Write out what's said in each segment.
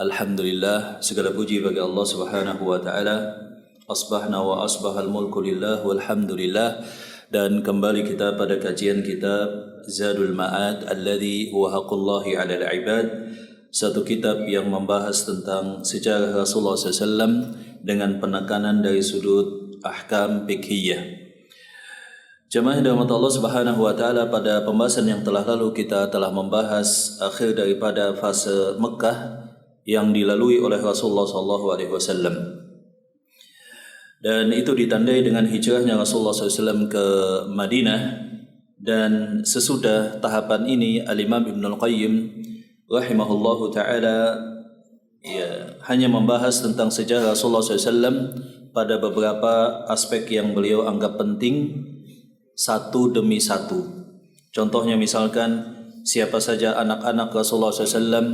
Alhamdulillah, segala puji bagi Allah Subhanahu wa taala. Asbahna wa asbahal mulku lillah walhamdulillah. Dan kembali kita pada kajian kitab Zadul Ma'ad alladhi huwa haqqullahi 'alal 'ibad. Satu kitab yang membahas tentang sejarah Rasulullah SAW dengan penekanan dari sudut ahkam fiqhiyah. Jemaah yang dirahmati Allah Subhanahu wa taala, pada pembahasan yang telah lalu kita telah membahas akhir daripada fase Mekah yang dilalui oleh Rasulullah SAW, dan itu ditandai dengan hijrahnya Rasulullah SAW ke Madinah. Dan sesudah tahapan ini Al-Imam Ibnul Qayyim rahimahullahu taala hanya membahas tentang sejarah Rasulullah SAW pada beberapa aspek yang beliau anggap penting, satu demi satu. Contohnya misalkan siapa saja anak-anak Rasulullah SAW,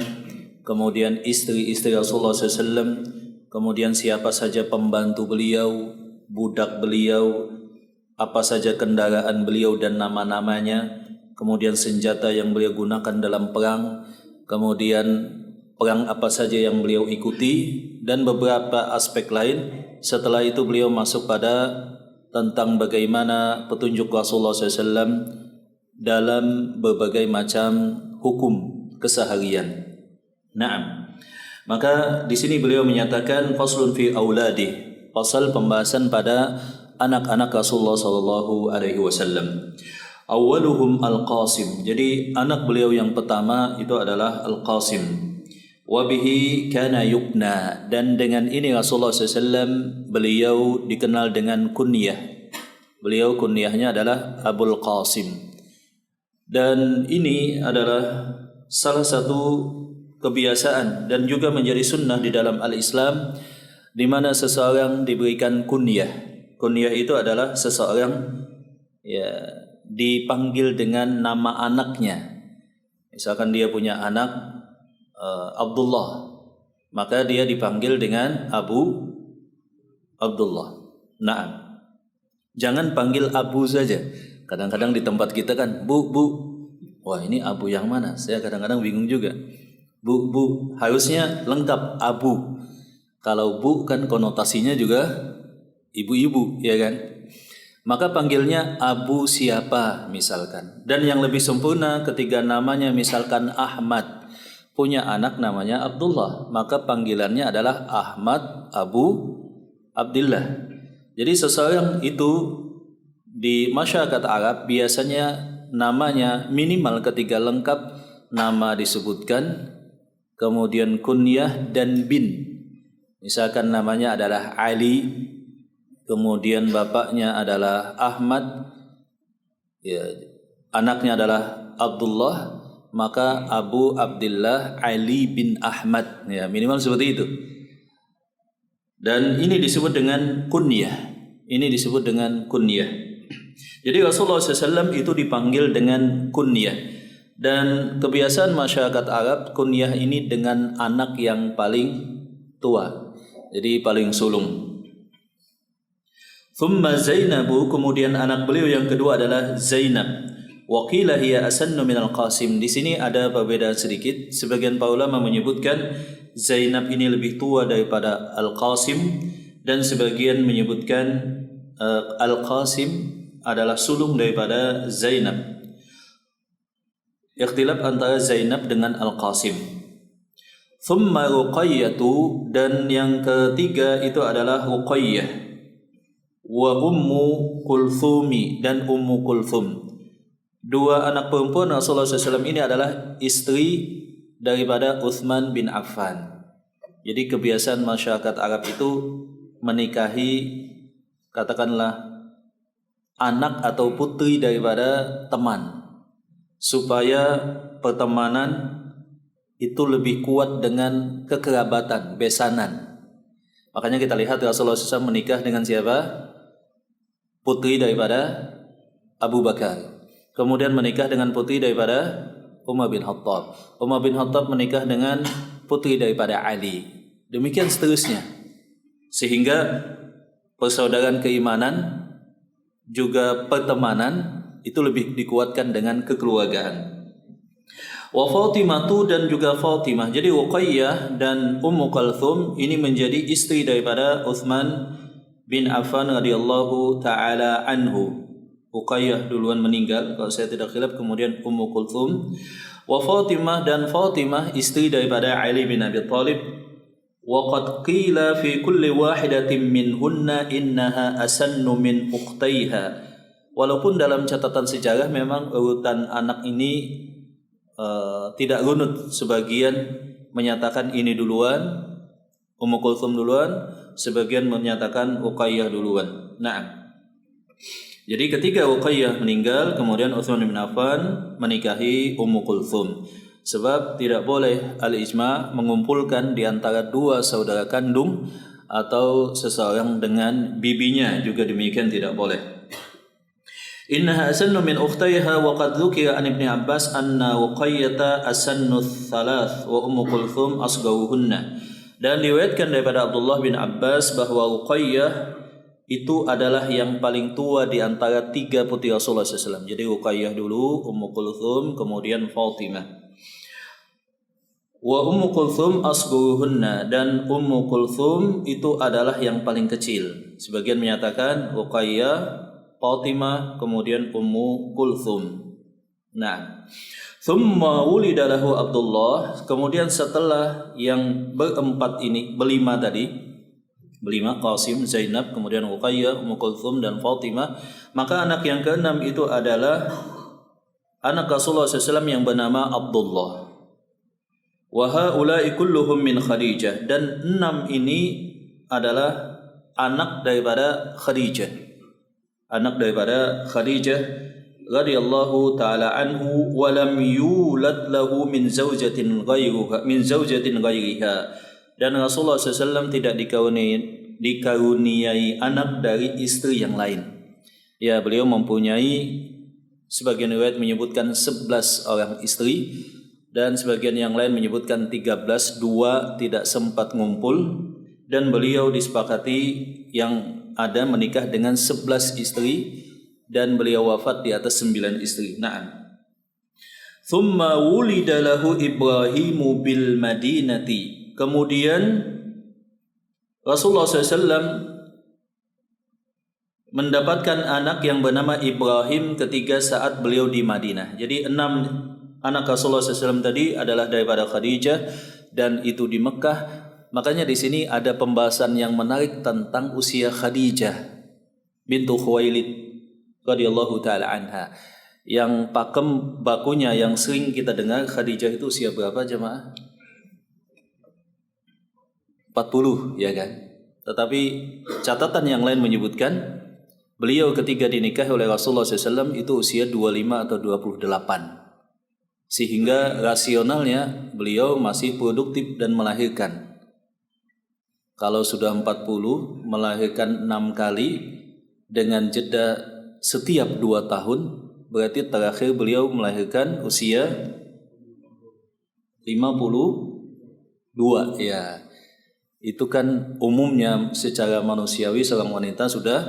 kemudian istri-istri Rasulullah SAW, kemudian siapa saja pembantu beliau, budak beliau, apa saja kendaraan beliau dan nama-namanya, kemudian senjata yang beliau gunakan dalam perang, kemudian perang apa saja yang beliau ikuti, dan beberapa aspek lain. Setelah itu beliau masuk pada tentang bagaimana petunjuk Rasulullah SAW dalam berbagai macam hukum keseharian. Naam. Maka di sini beliau menyatakan faslun fi auladi, pasal pembahasan pada anak-anak Rasulullah sallallahu alaihi wasallam. Awwaluhum Al-Qasim. Jadi anak beliau yang pertama itu adalah Al-Qasim. Wa bihi kana yukna, dan dengan ini Rasulullah SAW beliau dikenal dengan kunyah. Beliau kunyahnya adalah Abul Qasim. Dan ini adalah salah satu kebiasaan dan juga menjadi sunnah di dalam al-Islam, di mana seseorang diberikan kunyah. Kunyah itu adalah seseorang dipanggil dengan nama anaknya. Misalkan dia punya anak Abdullah, maka dia dipanggil dengan Abu Abdullah. Naam. Jangan panggil Abu saja. Kadang-kadang di tempat kita kan Bu. Wah, ini Abu yang mana? Saya kadang-kadang bingung juga. Bu, harusnya lengkap Abu. Kalau Bu kan konotasinya juga ibu-ibu, ya kan? Maka panggilnya Abu siapa misalkan. Dan yang lebih sempurna ketika namanya misalkan Ahmad, punya anak namanya Abdullah, maka panggilannya adalah Ahmad Abu Abdullah. Jadi seseorang itu di masyarakat Arab biasanya namanya minimal ketika lengkap nama disebutkan, kemudian kunyah dan bin. Misalkan namanya adalah Ali, kemudian bapaknya adalah Ahmad, anaknya adalah Abdullah, maka Abu Abdullah Ali bin Ahmad, minimal seperti itu. Dan ini disebut dengan kunyah. Ini disebut dengan kunyah. Jadi Rasulullah SAW itu dipanggil dengan kunyah. Dan kebiasaan masyarakat Arab, kunyah ini dengan anak yang paling tua, jadi paling sulung. Thumma Zainabu, kemudian anak beliau yang kedua adalah Zainab. Wa qila hiya asannu minal Qasim. Di sini ada perbedaan sedikit. Sebagian para ulama menyebutkan Zainab ini lebih tua daripada Al-Qasim, dan sebagian menyebutkan Al-Qasim adalah sulung daripada Zainab. Ikhtilaf antara Zainab dengan Al-Qasim. Thumma Ruqayyatu, dan yang ketiga itu adalah Ruqayyah. Wa Ummu Kulthumi, dan Ummu Kulthum. Dua anak perempuan Rasulullah SAW ini adalah istri daripada Uthman bin Affan. Jadi kebiasaan masyarakat Arab itu menikahi katakanlah anak atau putri daripada teman, supaya pertemanan itu lebih kuat dengan kekerabatan, besanan. Makanya kita lihat Rasulullah SAW menikah dengan siapa? Putri daripada Abu Bakar. Kemudian menikah dengan putri daripada Umar bin Khattab. Umar bin Khattab menikah dengan putri daripada Ali. Demikian seterusnya. Sehingga persaudaraan keimanan juga pertemanan itu lebih dikuatkan dengan kekeluargaan. Wa Fatimatu dan juga Fatimah. Jadi Ruqayyah dan Ummu Kulthum ini menjadi istri daripada Utsman bin Affan radhiyallahu taala anhu. Ruqayyah duluan meninggal kalau saya tidak khilaf, kemudian Ummu Kulthum. Wa Fatimah dan Fatimah istri daripada Ali bin Abi Thalib. Wa qad qila fi kulli wahidatin minhunna innaha asannu min ukhtaiha. Walaupun dalam catatan sejarah memang urutan anak ini tidak runut, sebagian menyatakan ini duluan, Ummu Kulthum duluan, sebagian menyatakan Ruqayyah duluan. Nah, jadi ketika Ruqayyah meninggal, kemudian Utsman bin Affan menikahi Ummu Kulthum. Sebab tidak boleh al-ijma' mengumpulkan di antara dua saudara kandung atau seseorang dengan bibinya, juga demikian tidak boleh. Innaha asannu min ukhtayha wa qad dzukira an Ibnu Abbas anna Ruqayyah asannu thalath wa Ummu Kulthum asgharuhunna. Dan diriwayatkan daripada Abdullah bin Abbas bahwa Ruqayyah itu adalah yang paling tua di antara tiga putri Rasulullah SAW. Jadi Ruqayyah dulu, Ummu Kulthum, kemudian Fatimah. Wa Ummu Kulthum asgharuhunna, dan Ummu Kulthum itu adalah yang paling kecil. Sebagian menyatakan Ruqayyah, Fatimah, kemudian Ummu Kulthum. Nah, thumma wulida lahu Abdullah, kemudian setelah yang berempat ini, berlima tadi, berlima, Qasim, Zainab, kemudian Ruqayyah, Ummu Kulthum dan Fatimah, maka anak yang keenam itu adalah anak Rasulullah SAW yang bernama Abdullah. Wa haula'i kulluhum min Khadijah, dan 6 ini adalah anak daripada Khadijah. Anak daripada Khadijah radhiyallahu taala anhu, wa lam yulad lahu min zaujatin ghairiha, dan Rasulullah SAW tidak dikaruniai anak dari istri yang lain. Ya, beliau mempunyai, sebagian riwayat menyebutkan 11 orang istri, dan sebagian yang lain menyebutkan 13, 2 tidak sempat ngumpul, dan beliau disepakati yang ada menikah dengan 11 istri, dan beliau wafat di atas 9 istri. Naam. Thumma wulida lahu Ibrahimu bil Madinati. Kemudian Rasulullah SAW mendapatkan anak yang bernama Ibrahim ketika saat beliau di Madinah. Jadi 6 anak Rasulullah SAW tadi adalah daripada Khadijah, dan itu di Mekah. Makanya di sini ada pembahasan yang menarik tentang usia Khadijah bintu Khuwailid radhiyallahu taala anha. Yang pakem bakunya yang sering kita dengar, Khadijah itu usia berapa jemaah? 40, ya kan? Tetapi catatan yang lain menyebutkan beliau ketika dinikahi oleh Rasulullah SAW itu usia 25 atau 28. Sehingga rasionalnya beliau masih produktif dan melahirkan. Kalau sudah 40, melahirkan 6 kali dengan jeda setiap 2 tahun, berarti terakhir beliau melahirkan usia 52, ya. Itu kan umumnya secara manusiawi seorang wanita sudah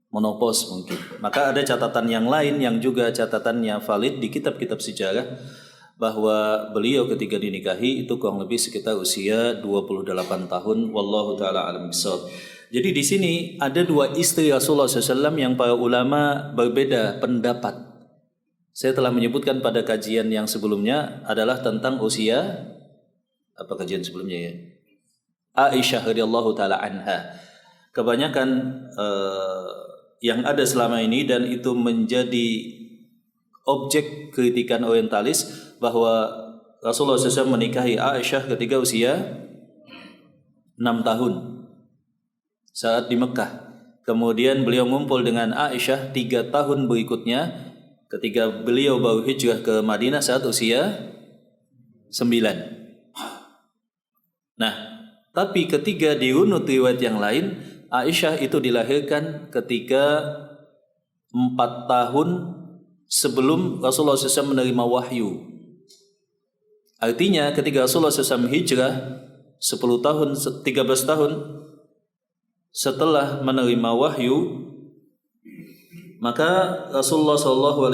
menopause mungkin. Maka ada catatan yang lain yang juga catatannya valid di kitab-kitab sejarah, bahwa beliau ketika dinikahi itu kurang lebih sekitar usia 28 tahun. Wallahu taala alam bisawab. Jadi di sini ada 2 istri Rasulullah SAW yang para ulama berbeda pendapat. Saya telah menyebutkan pada kajian yang sebelumnya adalah tentang usia, apa kajian sebelumnya ya? Aisyah radhiyallahu taala anha. Kebanyakan yang ada selama ini, dan itu menjadi objek kritikan orientalis, bahwa Rasulullah SAW menikahi Aisyah ketika usia 6 tahun saat di Mekah. Kemudian beliau ngumpul dengan Aisyah 3 tahun berikutnya ketika beliau baru hijrah ke Madinah saat usia 9. Nah, tapi ketika dirunut riwayat yang lain, Aisyah itu dilahirkan ketika 4 tahun sebelum Rasulullah SAW menerima wahyu. Artinya ketika Rasulullah SAW hijrah 13 tahun setelah menerima wahyu, maka Rasulullah SAW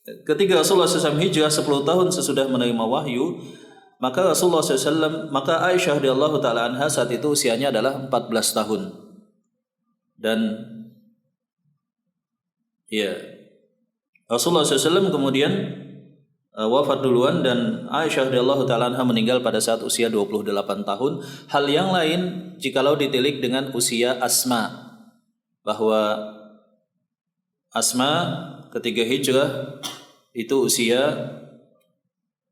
ketika Rasulullah SAW hijrah 10 tahun sesudah menerima wahyu, maka Rasulullah SAW, maka Aisyah radhiyallahu taala anha saat itu usianya adalah 14 tahun. Dan ya, Rasulullah SAW kemudian wafat duluan dan Aisyah radhiyallahu taala anha meninggal pada saat usia 28 tahun. Hal yang lain jikalau ditilik dengan usia Asma, bahwa Asma ketika hijrah itu usia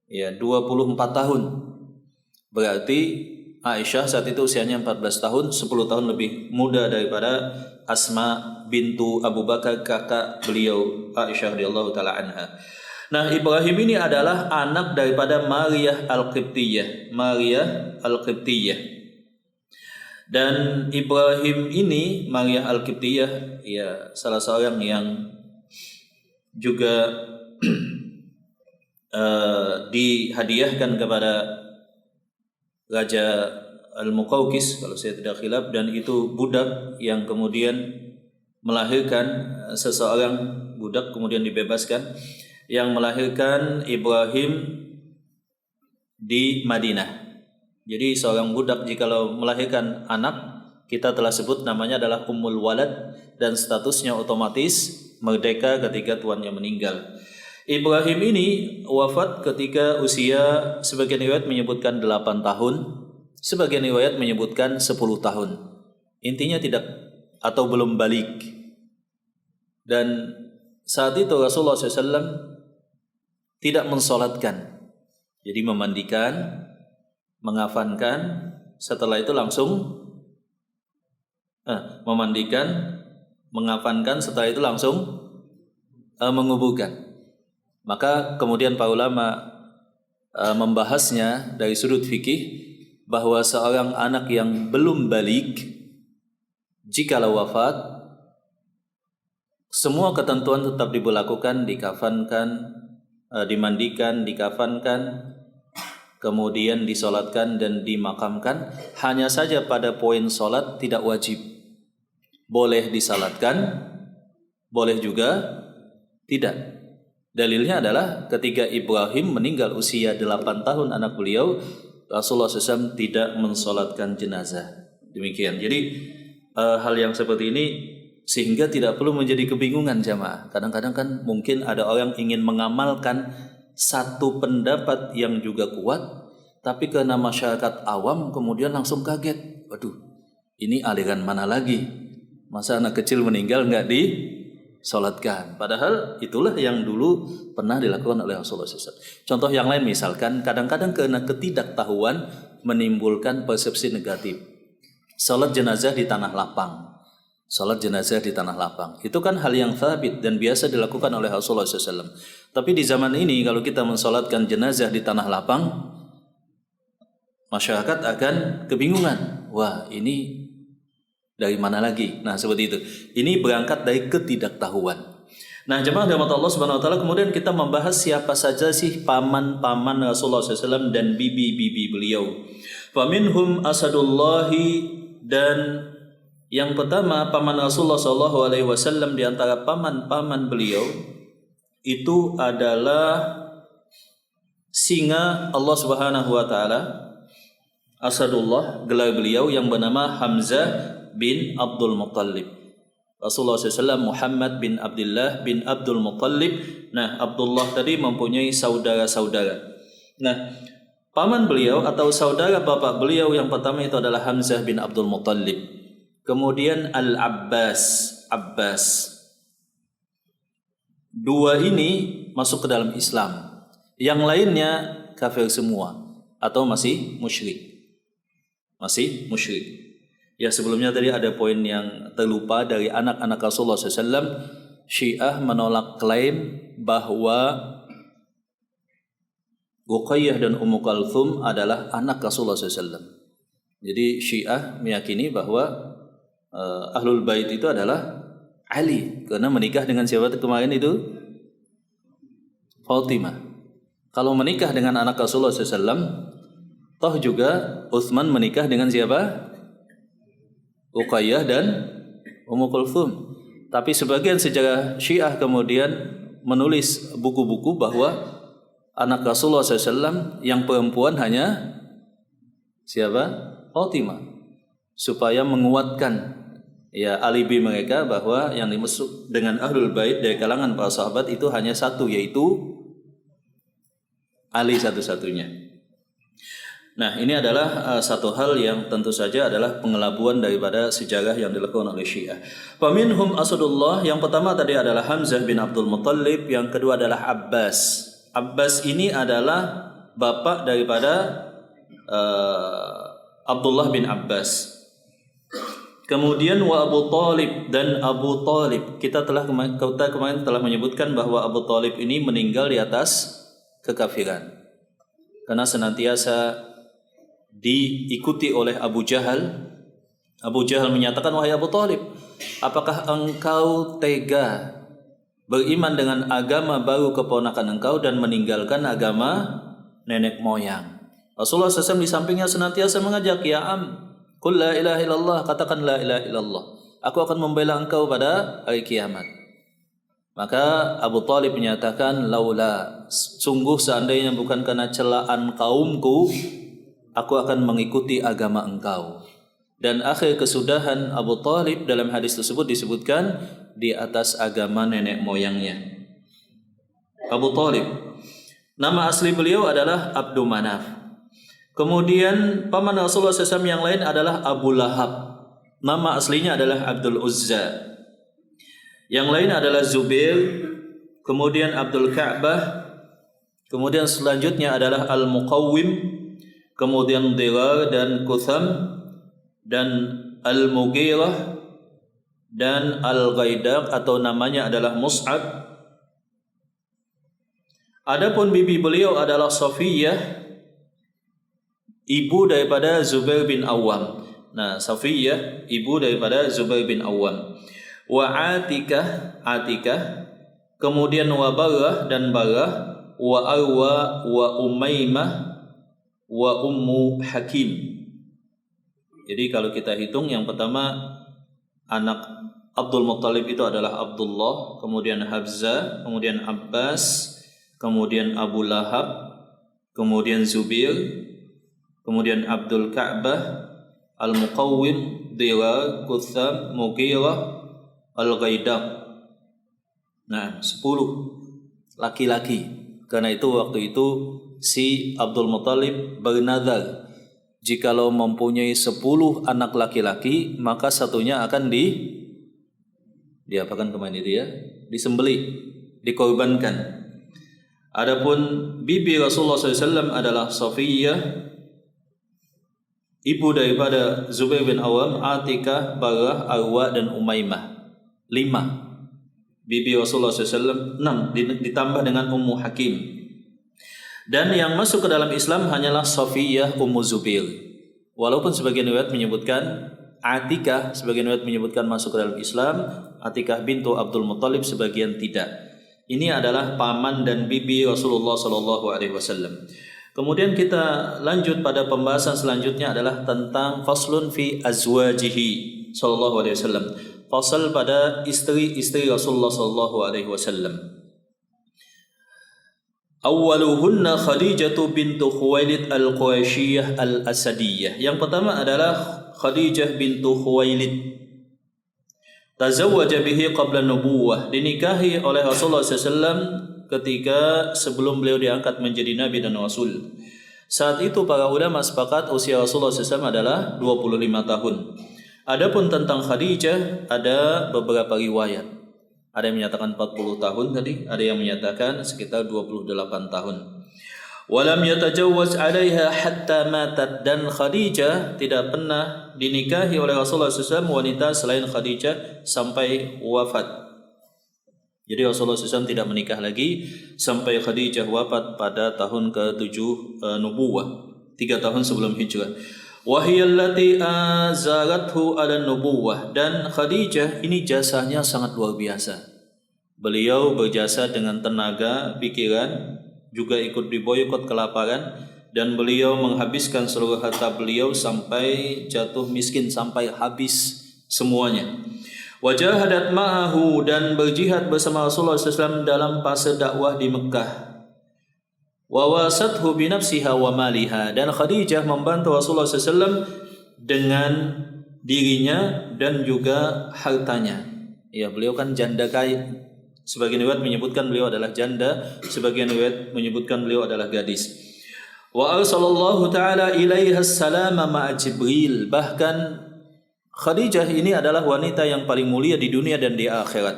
24 tahun. Berarti Aisyah saat itu usianya 14 tahun, 10 tahun lebih muda daripada Asma bintu Abu Bakar, kakak beliau Aisyah radhiyallahu taala anha. Nah, Ibrahim ini adalah anak daripada Maria Al-Qibtiyah. Dan Ibrahim ini, Maria Al-Qibtiyah, ya salah seorang yang juga dihadiahkan kepada Raja Al-Muqawqis kalau saya tidak khilaf, dan itu budak yang kemudian melahirkan seseorang budak kemudian dibebaskan, yang melahirkan Ibrahim di Madinah. Jadi seorang budak jikalau melahirkan anak, kita telah sebut namanya adalah Ummul Walad, dan statusnya otomatis merdeka ketika tuannya meninggal. Ibrahim ini wafat ketika usia, sebagian riwayat menyebutkan 8 tahun, sebagian riwayat menyebutkan 10 tahun. Intinya tidak atau belum balik. Dan saat itu Rasulullah SAW tidak mensolatkan. Jadi memandikan, mengafankan, setelah itu langsung memandikan, mengafankan, setelah itu langsung menguburkan. Maka kemudian para ulama membahasnya dari sudut fikih bahwa seorang anak yang belum balik jikalau wafat, semua ketentuan tetap diberlakukan, dikafankan, dimandikan, dikafankan, kemudian disolatkan dan dimakamkan. Hanya saja pada poin solat tidak wajib. Boleh disalatkan, boleh juga tidak. Dalilnya adalah ketika Ibrahim meninggal usia 8 tahun anak beliau, Rasulullah SAW tidak mensolatkan jenazah. Demikian. Jadi hal yang seperti ini sehingga tidak perlu menjadi kebingungan jamaah. Kadang-kadang kan mungkin ada orang ingin mengamalkan satu pendapat yang juga kuat, tapi karena masyarakat awam kemudian langsung kaget. Waduh, ini aliran mana lagi? Masa anak kecil meninggal nggak disolatkan? Padahal itulah yang dulu pernah dilakukan oleh Rasulullah SAW. Contoh yang lain misalkan, kadang-kadang karena ketidaktahuan menimbulkan persepsi negatif. Salat jenazah di tanah lapang. Salat jenazah di tanah lapang. Itu kan hal yang thabit dan biasa dilakukan oleh Rasulullah SAW. Tapi di zaman ini kalau kita mensolatkan jenazah di tanah lapang, masyarakat akan kebingungan. Wah, ini dari mana lagi? Nah, seperti itu. Ini berangkat dari ketidaktahuan. Nah, jemaah rahmat Allah Subhanahu wa taala, kemudian kita membahas siapa saja sih paman-paman Rasulullah SAW dan bibi-bibi beliau. Faminhum asadullahi, dan yang pertama paman Rasulullah SAW di antara paman-paman beliau itu adalah singa Allah Subhanahu wa taala, Asadullah, gelar beliau yang bernama Hamzah bin Abdul Muttalib. Rasulullah SAW Muhammad bin Abdullah bin Abdul Muttalib. Nah, Abdullah tadi mempunyai saudara-saudara. Nah, paman beliau atau saudara bapak beliau yang pertama itu adalah Hamzah bin Abdul Muttalib. Kemudian Al-Abbas, Abbas. Dua ini masuk ke dalam Islam. Yang lainnya kafir semua atau masih musyrik. Masih musyrik. Ya, sebelumnya tadi ada poin yang terlupa dari anak-anak Rasulullah SAW. Syiah menolak klaim bahwa Ruqayyah dan Ummu Kalthum adalah anak Rasulullah SAW. Jadi Syiah meyakini bahwa Ahlul Bait itu adalah Ali, karena menikah dengan siapa kemarin itu? Fatimah. Kalau menikah dengan anak Rasulullah SAW, toh juga Utsman menikah dengan siapa? Ruqayyah dan Ummu Kulthum. Tapi sebagian sejarah Syiah kemudian menulis buku-buku bahwa anak Rasulullah SAW yang perempuan hanya siapa? Fatimah, supaya menguatkan ya alibi mereka bahwa yang dimaksud dengan Ahlul Bait dari kalangan para sahabat itu hanya satu, yaitu Ali satu-satunya. Nah, ini adalah satu hal yang tentu saja adalah pengelabuan daripada sejarah yang dilakukan oleh Syiah. Faminhum Asadullah, yang pertama tadi adalah Hamzah bin Abdul Muttalib, yang kedua adalah Abbas. Abbas ini adalah bapak daripada Abdullah bin Abbas. Kemudian wa Abu Talib, dan Abu Talib. Kita kemarin telah menyebutkan bahwa Abu Talib ini meninggal di atas kekafiran, karena senantiasa diikuti oleh Abu Jahal. Abu Jahal menyatakan, wahai Abu Talib, apakah engkau tega beriman dengan agama baru keponakan engkau dan meninggalkan agama nenek moyang? Rasulullah SAW di sampingnya senantiasa mengajak, ya qul la ilaha illallah, katakan la ilaha illallah, aku akan membela engkau pada hari kiamat. Maka Abu Talib menyatakan, laula, sungguh seandainya bukan karena celaan kaumku, aku akan mengikuti agama engkau. Dan akhir kesudahan Abu Talib dalam hadis tersebut disebutkan di atas agama nenek moyangnya. Abu Talib, nama asli beliau adalah Abdul Manaf. Kemudian paman Rasulullah SAW yang lain adalah Abu Lahab, nama aslinya adalah Abdul Uzza. Yang lain adalah Zubair, kemudian Abdul Ka'bah, kemudian selanjutnya adalah Al-Muqawwim, kemudian Dirar dan Kutham, dan Al-Mughirah, dan Al-Ghaidaq atau namanya adalah Mus'ab. Adapun bibi beliau adalah Safiyah, ibu daripada Zubair bin Awam. Nah, Safiyah ibu daripada Zubair bin Awam. Wa Atikah, kemudian wa Barah dan Barah, wa Arwa, wa Umaymah, wa Ummu Hakim. Jadi kalau kita hitung, yang pertama anak Abdul Muttalib itu adalah Abdullah, kemudian Hamzah, kemudian Abbas, kemudian Abu Lahab, kemudian Zubair, kemudian Abdul Ka'bah, Al-Muqawwim, Dirar, Kutham, Mughirah, Al-Ghaidaq. Nah, 10 laki-laki. Karena itu waktu itu si Abdul Muttalib bernazar, jikalau mempunyai 10 anak laki-laki, maka satunya akan diapakan kemarin itu ya? Disembelih, dikorbankan. Adapun bibi Rasulullah SAW adalah Safiyah, ibu daripada Zubair bin Awam, Atikah, Barah, Arwa dan Umaymah. 5 bibi Rasulullah SAW, 6 ditambah dengan Ummu Hakim. Dan yang masuk ke dalam Islam hanyalah Safiyah Ummu Zubair. Walaupun sebagian riwayat menyebutkan Atikah, sebagian riwayat menyebutkan masuk ke dalam Islam, Atikah bintu Abdul Muttalib sebagian tidak. Ini adalah paman dan bibi Rasulullah SAW. Kemudian kita lanjut pada pembahasan selanjutnya adalah tentang faslun fi azwajihi sallallahu alaihi wasallam. Fasal pada istri-istri Rasulullah sallallahu alaihi wasallam. Awwaluhunna Khadijah bintu Khuwailid al-Quraisyiyah al-Asadiyah. Yang pertama adalah Khadijah bintu Khuwailid. Tazawwaja bihi qabla nubuwah, dinikahi oleh Rasulullah SAW ketika sebelum beliau diangkat menjadi nabi dan rasul. Saat itu para ulama sepakat usia Rasulullah SAW adalah 25 tahun. Adapun tentang Khadijah ada beberapa riwayat. Ada yang menyatakan 40 tahun tadi, ada yang menyatakan sekitar 28 tahun. Walam yatajawwaz 'alaiha hatta matat, dan Khadijah tidak pernah dinikahi oleh Rasulullah SAW wanita selain Khadijah sampai wafat. Jadi Rasulullah SAW tidak menikah lagi sampai Khadijah wafat pada tahun ke-7 nubuwah, 3 tahun sebelum hijrah. Wahiyallati azarathu ala nubuwah, dan Khadijah ini jasanya sangat luar biasa. Beliau berjasa dengan tenaga, pikiran, juga ikut diboykot kelaparan, dan beliau menghabiskan seluruh harta beliau sampai jatuh miskin, sampai habis semuanya. Wajahadat ma'ahu, dan berjihad bersama Rasulullah SAW dalam fase dakwah di Mekah. Wawasathu binafsiha wa maliha, dan Khadijah membantu Rasulullah SAW dengan dirinya dan juga hartanya. Ya, beliau kan janda kaya. Sebagian riwayat menyebutkan beliau adalah janda, sebagian riwayat menyebutkan beliau adalah gadis. Wa arsalallahu ta'ala ilaiha salama ma'a Jibril. Bahkan Khadijah ini adalah wanita yang paling mulia di dunia dan di akhirat.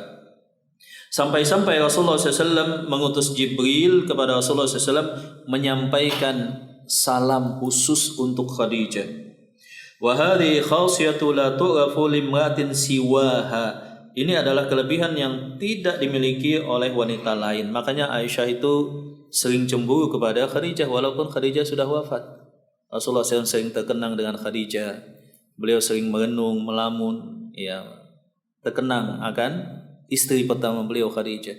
Sampai-sampai Rasulullah SAW mengutus Jibril kepada Rasulullah SAW menyampaikan salam khusus untuk Khadijah. Wa hadhihi khasiyatu la tu'rafu limratin siwaha. Ini adalah kelebihan yang tidak dimiliki oleh wanita lain. Makanya Aisyah itu sering cemburu kepada Khadijah walaupun Khadijah sudah wafat. Rasulullah SAW sering terkenang dengan Khadijah. Beliau sering merenung, melamun, ya, terkenang akan istri pertama beliau Khadijah.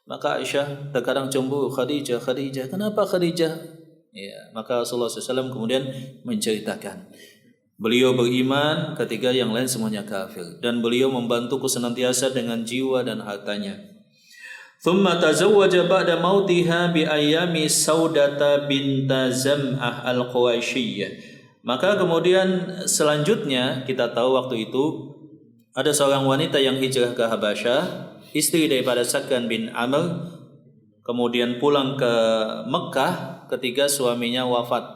Maka Aisyah terkadang cemburu, Khadijah, kenapa Khadijah? Ya, maka Rasulullah SAW kemudian menceritakan, beliau beriman ketika yang lain semuanya kafir, dan beliau membantuku senantiasa dengan jiwa dan hartanya. Thumma tazawwaja ba'da mautiha bi ayyami Saudata binta Zam'ah al-Quraisyiyah. Maka kemudian selanjutnya kita tahu waktu itu ada seorang wanita yang hijrah ke Habasyah, istri daripada Sakkan bin Amr, kemudian pulang ke Mekah ketika suaminya wafat.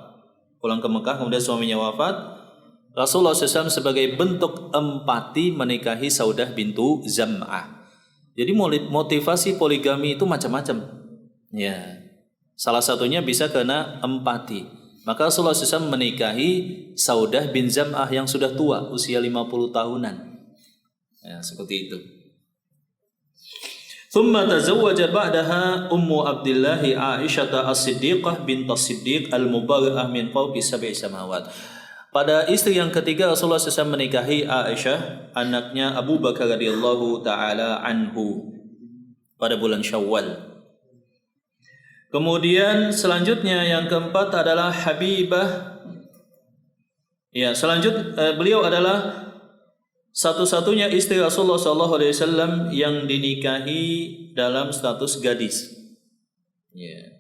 Pulang ke Mekah kemudian suaminya wafat. Rasulullah SAW sebagai bentuk empati menikahi Saudah bintu Zam'ah. Jadi motivasi poligami itu macam-macam. Ya, salah satunya bisa karena empati. Maka Rasulullah SAW menikahi Saudah bin Zam'ah yang sudah tua, usia 50 tahunan. Ya, seperti itu. Thumma tazawwaja ba'daha Ummu Abdillah Aisyah as-Siddiqah bint as-Siddiq al-Mubarra'ah min fawqi sab'i samawat. Pada istri yang ketiga Rasulullah SAW menikahi Aisyah, anaknya Abu Bakar radhiyallahu taala anhu, pada bulan Syawal. Kemudian selanjutnya yang keempat adalah Habibah. Ya, beliau adalah satu-satunya istri Rasulullah SAW yang dinikahi dalam status gadis. Ya.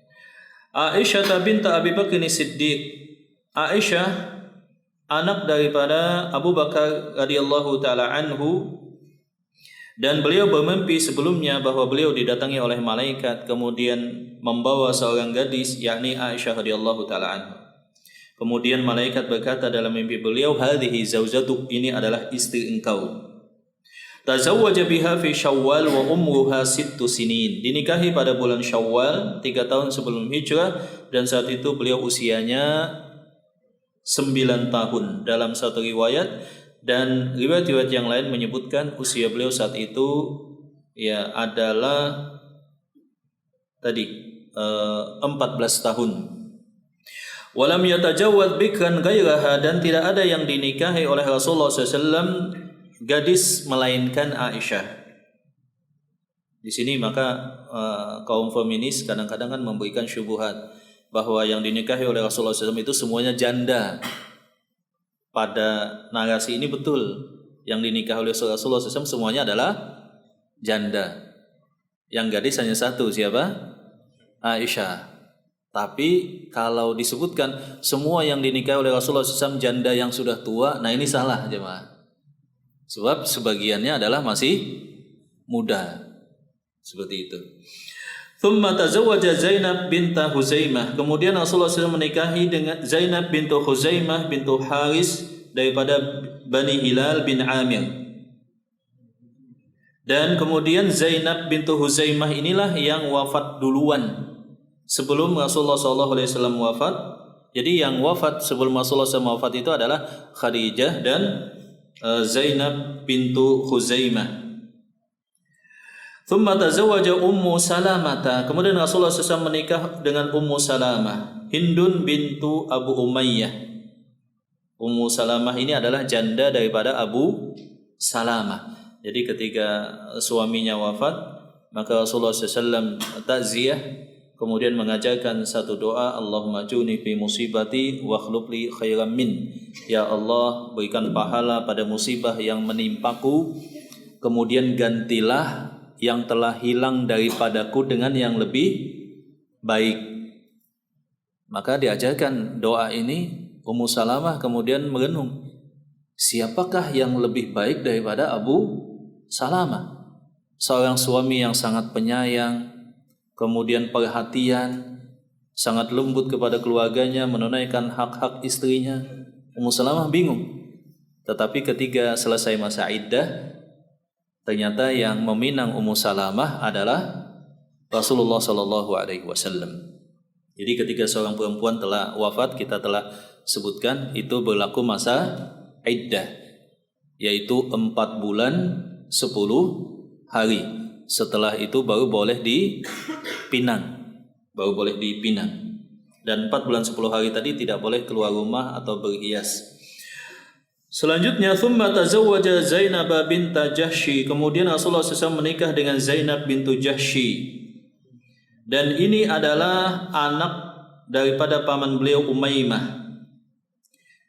Aisyah binta Abi Bakr Siddiq. Aisyah anak daripada Abu Bakar radhiyallahu taala anhu, dan beliau bermimpi sebelumnya bahwa beliau didatangi oleh malaikat kemudian membawa seorang gadis, yakni Aisyah radhiyallahu taala anha. Kemudian malaikat berkata dalam mimpi beliau, hadhihi zaujatuk, ini adalah istri engkau. Tazawwaja biha fi Syawal wa umruha 6 sinin. Dinikahi pada bulan Syawal 3 tahun sebelum hijrah, dan saat itu beliau usianya 9 tahun dalam satu riwayat, dan riwayat-riwayat yang lain menyebutkan usia beliau saat itu ya adalah tadi 14 tahun. Walam yatajawwad bikran ghairaha, dan tidak ada yang dinikahi oleh Rasulullah SAW gadis melainkan Aisyah. Di sini maka kaum feminis kadang-kadang kan memberikan syubhat bahwa yang dinikahi oleh Rasulullah SAW itu semuanya janda. Pada narasi ini betul, yang dinikahi oleh Rasulullah SAW semuanya adalah janda. Yang gadis hanya satu, siapa? Aisyah. Tapi kalau disebutkan semua yang dinikahi oleh Rasulullah SAW janda yang sudah tua, nah ini salah jemaah. Sebab sebagiannya adalah masih muda. Seperti itu. Thumma tazawwaja Zainab binta Huzaimah. Kemudian Rasulullah SAW menikahi dengan Zainab bintu Huzaimah bintu Haris daripada Bani Hilal bin Amir. Dan kemudian Zainab bintu Huzaimah inilah yang wafat duluan sebelum Rasulullah SAW wafat. Jadi yang wafat sebelum Rasulullah SAW wafat itu adalah Khadijah dan Zainab bintu Huzaimah. Thumma tazawwaja Ummu Salamah. Kemudian Rasulullah SAW menikah dengan Ummu Salamah, Hindun bintu Abu Umayyah. Ummu Salamah ini adalah janda daripada Abu Salamah. Jadi ketika suaminya wafat, maka Rasulullah SAW takziah, kemudian mengajarkan satu doa, Allahumma juni fi musibati wa khlufli khairam min. Ya Allah, berikan pahala pada musibah yang menimpaku, kemudian gantilah yang telah hilang daripadaku dengan yang lebih baik. Maka diajarkan doa ini. Ummu Salamah kemudian merenung, siapakah yang lebih baik daripada Abu Salamah? Seorang suami yang sangat penyayang, kemudian perhatian, sangat lembut kepada keluarganya, menunaikan hak-hak istrinya. Ummu Salamah bingung. Tetapi ketika selesai masa iddah, ternyata yang meminang Ummu Salamah adalah Rasulullah Shallallahu Alaihi Wasallam. Jadi ketika seorang perempuan telah wafat, kita telah sebutkan itu berlaku masa iddah, yaitu 4 bulan 10 hari. Setelah itu baru boleh dipinang, Dan 4 bulan 10 hari tadi tidak boleh keluar rumah atau berhias. Selanjutnya, thumma tazawwaja Zainab bint Jahsy. Kemudian Rasulullah SAW menikah dengan Zainab bintu Jahsy. Dan ini adalah anak daripada paman beliau Umaymah.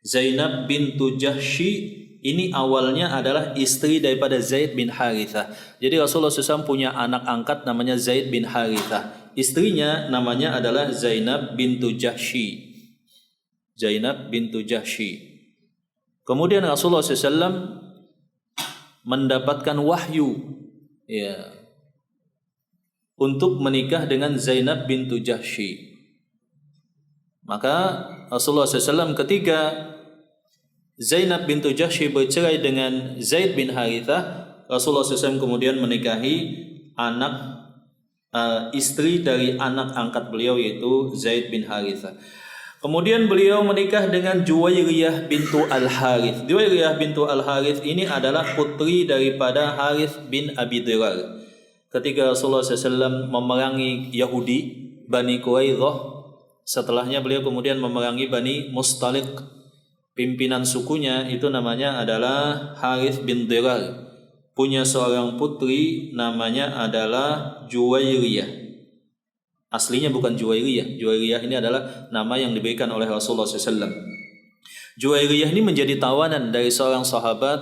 Zainab bintu Jahsy ini awalnya adalah istri daripada Zaid bin Harithah. Jadi Rasulullah SAW punya anak angkat namanya Zaid bin Harithah. Istrinya namanya adalah Zainab bintu Jahsy. Kemudian Rasulullah SAW mendapatkan wahyu, untuk menikah dengan Zainab bintu Jahsy. Maka Rasulullah SAW ketika Zainab bintu Jahsy bercerai dengan Zaid bin Harithah, Rasulullah SAW kemudian menikahi istri dari anak angkat beliau, yaitu Zaid bin Harithah. Kemudian beliau menikah dengan Juwairiyah bintu Al-Harith. Juwairiyah bintu Al-Harith ini adalah putri daripada Harith bin Abi Dirar. Ketika Rasulullah SAW memerangi Yahudi, Bani Quraidah, setelahnya beliau kemudian memerangi Bani Mustaliq. Pimpinan sukunya itu namanya adalah Harith bin Dirar. Punya seorang putri namanya adalah Juwairiyah. Aslinya bukan Juwairiyah. Juwairiyah ini adalah nama yang diberikan oleh Rasulullah SAW. Juwairiyah ini menjadi tawanan dari seorang sahabat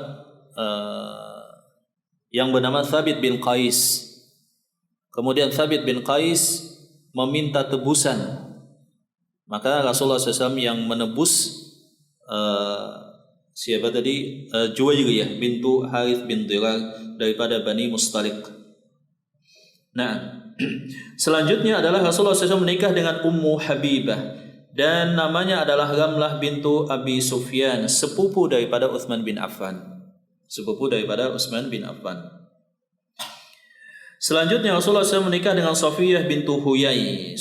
yang bernama Thabit bin Qais. Kemudian Thabit bin Qais meminta tebusan. Maka Rasulullah SAW yang menebus Juwairiyah bintu Harith bin Dirar daripada Bani Mustaliq. Nah, selanjutnya adalah Rasulullah SAW menikah dengan Ummu Habibah, dan namanya adalah Ramlah bintu Abi Sufyan, sepupu daripada Utsman bin Affan. Selanjutnya Rasulullah SAW menikah dengan Safiyah bintu Huyai.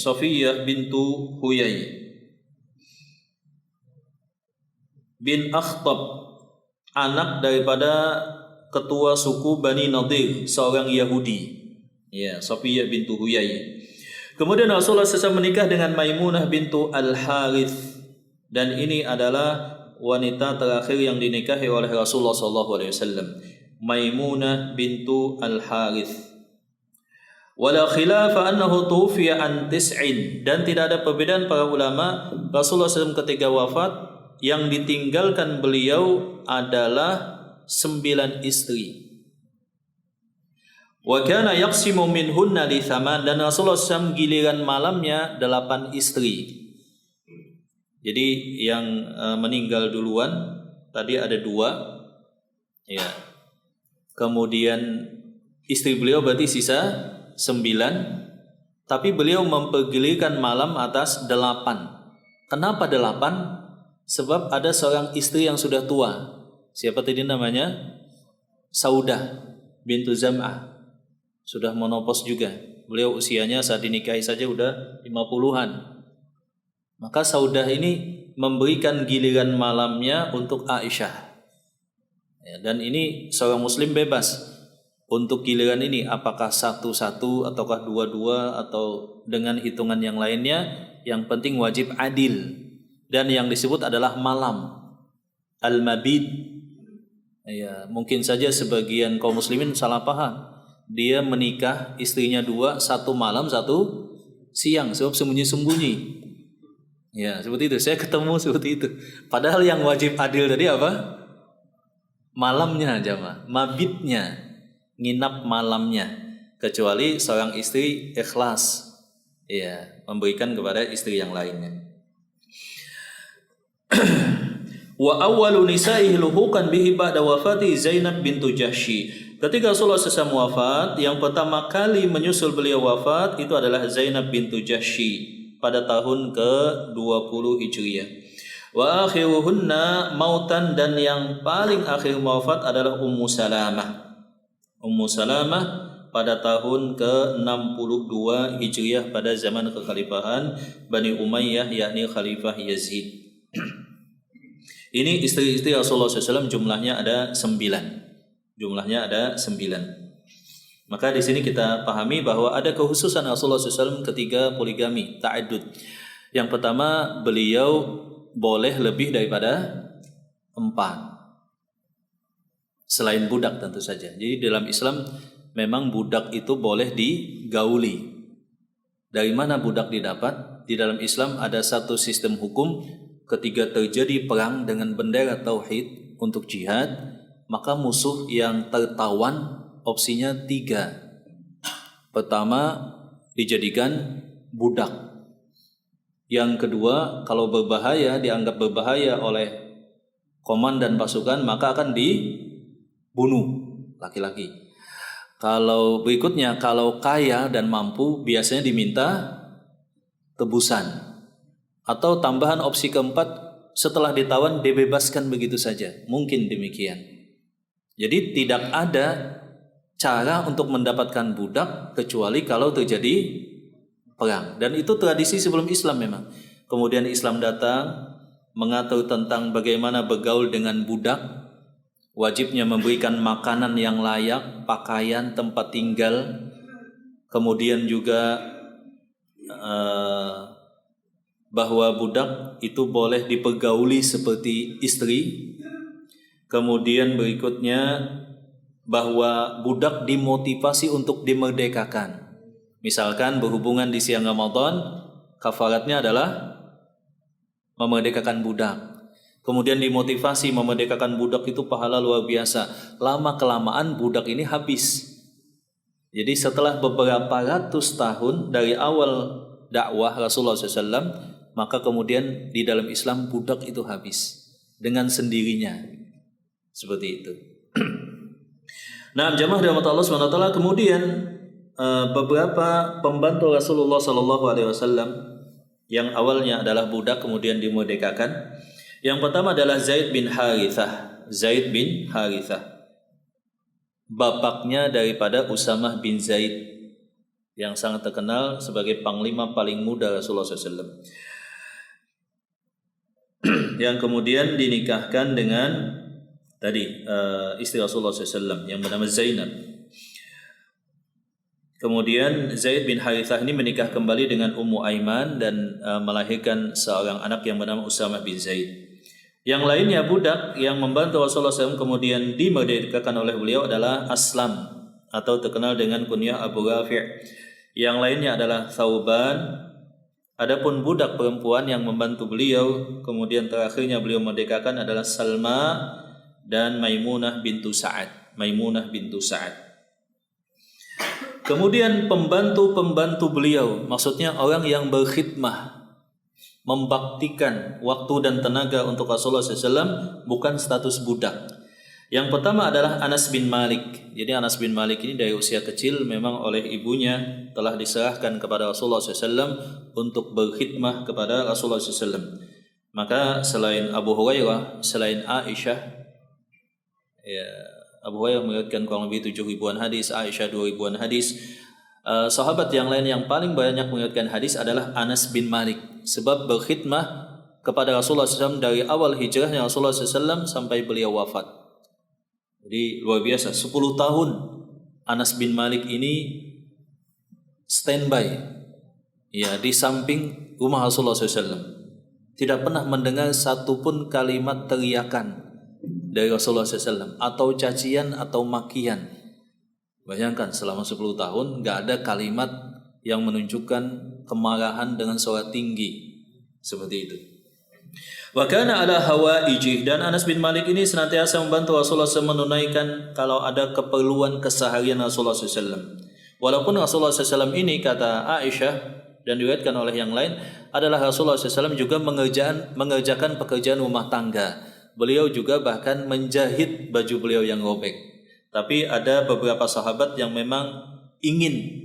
Bin Akhtab, anak daripada ketua suku Bani Nadir, seorang Yahudi. Safiyah bintu Huyai. Kemudian Rasulullah SAW menikah dengan Maimunah bintu Al-Harith, dan ini adalah wanita terakhir yang dinikahi oleh Rasulullah SAW. Maimunah bintu Al-Harith. Wala khilafa annahu tufiya an tis'in, dan tidak ada perbedaan para ulama, Rasulullah SAW ketika wafat yang ditinggalkan beliau adalah 9 istri. Wa kana yaqsimu minhunna li thaman, dan Rasulullah SAW giliran malamnya 8 istri. Jadi yang meninggal duluan tadi ada 2, kemudian istri beliau berarti sisa 9, tapi beliau mempergilirkan malam atas 8. Kenapa 8? Sebab ada seorang istri yang sudah tua. Siapa tadi namanya? Saudah bintu Zam'ah. Sudah menopos juga. Beliau usianya saat dinikahi saja udah 50-an. Maka Saudah ini memberikan giliran malamnya untuk Aisyah. Dan ini seorang muslim bebas untuk giliran ini, apakah 1-1 ataukah 2-2 atau dengan hitungan yang lainnya, yang penting wajib adil. Dan yang disebut adalah malam, al-mabid. Mungkin saja sebagian kaum muslimin salah paham. Dia menikah istrinya 2, 1 malam 1 siang, sebab sembunyi-sembunyi. Seperti itu. Saya ketemu seperti itu. Padahal yang wajib adil tadi apa? Malamnya, jamaah, mabitnya. nginap malamnya, kecuali seorang istri ikhlas memberikan kepada istri yang lainnya. Wa awwalu nisa'ihi luhuqan bihi ba'da wafati Zainab bintu Jahsy. Ketika Rasulullah SAW wafat, yang pertama kali menyusul beliau wafat itu adalah Zainab bintu Jahsy pada tahun ke-20 Hijriah. Wa akhiruhunna mautan, dan yang paling akhir wafat adalah Ummu Salamah. Ummu Salamah pada tahun ke-62 Hijriah pada zaman kekhalifahan Bani Umayyah, yakni Khalifah Yazid. Ini istri-istri Rasulullah SAW jumlahnya ada 9. Maka di sini kita pahami bahwa ada kekhususan Rasulullah SAW ketika poligami, ta'addud. Yang pertama, beliau boleh lebih daripada 4. Selain budak tentu saja. Jadi dalam Islam memang budak itu boleh digauli. Dari mana budak didapat? Di dalam Islam ada satu sistem hukum. Ketika terjadi perang dengan bendera tauhid untuk jihad, maka musuh yang tertawan opsinya 3. Pertama, dijadikan budak. Yang kedua, kalau berbahaya, dianggap berbahaya oleh komandan pasukan, maka akan dibunuh laki-laki. Kalau berikutnya, kalau kaya dan mampu, biasanya diminta tebusan. Atau tambahan opsi keempat, setelah ditawan dibebaskan begitu saja. Mungkin demikian. Jadi tidak ada cara untuk mendapatkan budak kecuali kalau terjadi perang. Dan itu tradisi sebelum Islam memang. Kemudian Islam datang mengatur tentang bagaimana bergaul dengan budak. Wajibnya memberikan makanan yang layak, pakaian, tempat tinggal. Kemudian juga bahwa budak itu boleh dipergauli seperti istri. Kemudian berikutnya bahwa budak dimotivasi untuk dimerdekakan. Misalkan berhubungan di siang Ramadan, kafaratnya adalah memerdekakan budak. Kemudian dimotivasi memerdekakan budak itu pahala luar biasa. Lama-kelamaan budak ini habis. Jadi setelah beberapa ratus tahun dari awal dakwah Rasulullah SAW, maka kemudian di dalam Islam budak itu habis dengan sendirinya. Seperti itu. Nah, jamaah rahmat Allah SWT, kemudian beberapa pembantu Rasulullah SAW yang awalnya adalah budak kemudian dimerdekakan. Yang pertama adalah Zaid bin Harithah. Zaid bin Harithah, bapaknya daripada Usamah bin Zaid yang sangat terkenal sebagai panglima paling muda Rasulullah SAW. Yang kemudian dinikahkan dengan istri Rasulullah SAW yang bernama Zainab. Kemudian Zaid bin Harithah ini menikah kembali dengan Ummu Aiman dan melahirkan seorang anak yang bernama Usamah bin Zaid. Yang lainnya budak yang membantu Rasulullah SAW kemudian dimerdekakan oleh beliau adalah Aslam atau terkenal dengan kunyah Abu Rafi'. Yang lainnya adalah Thauban. Adapun budak perempuan yang membantu beliau kemudian terakhirnya beliau merdekakan adalah Salma dan Maimunah bintu Sa'ad. Kemudian pembantu-pembantu beliau, maksudnya orang yang berkhidmah, membaktikan waktu dan tenaga untuk Rasulullah SAW, bukan status budak. Yang pertama adalah Anas bin Malik. Jadi Anas bin Malik ini dari usia kecil memang oleh ibunya telah diserahkan kepada Rasulullah SAW untuk berkhidmah kepada Rasulullah SAW. Maka selain Abu Hurairah, selain Aisyah, Abu Hurairah meriwayatkan kurang lebih 7.000-an hadis, Aisyah 2.000-an hadis. Sahabat yang lain yang paling banyak meriwayatkan hadis adalah Anas bin Malik, sebab berkhidmah kepada Rasulullah SAW dari awal hijrahnya Rasulullah SAW sampai beliau wafat. Jadi luar biasa, 10 tahun Anas bin Malik ini standby di samping rumah Rasulullah SAW. Tidak pernah mendengar satupun kalimat teriakan dari Rasulullah SAW atau cacian atau makian. Bayangkan selama 10 tahun gak ada kalimat yang menunjukkan kemarahan dengan suara tinggi seperti itu. Wa kana ala hawaijih, dan Anas bin Malik ini senantiasa membantu Rasulullah SAW menunaikan kalau ada keperluan keseharian Rasulullah SAW. Walaupun Rasulullah SAW ini, kata Aisyah dan diriwayatkan oleh yang lain, adalah Rasulullah SAW juga mengerjakan pekerjaan rumah tangga. Beliau juga bahkan menjahit baju beliau yang robek. Tapi ada beberapa sahabat yang memang ingin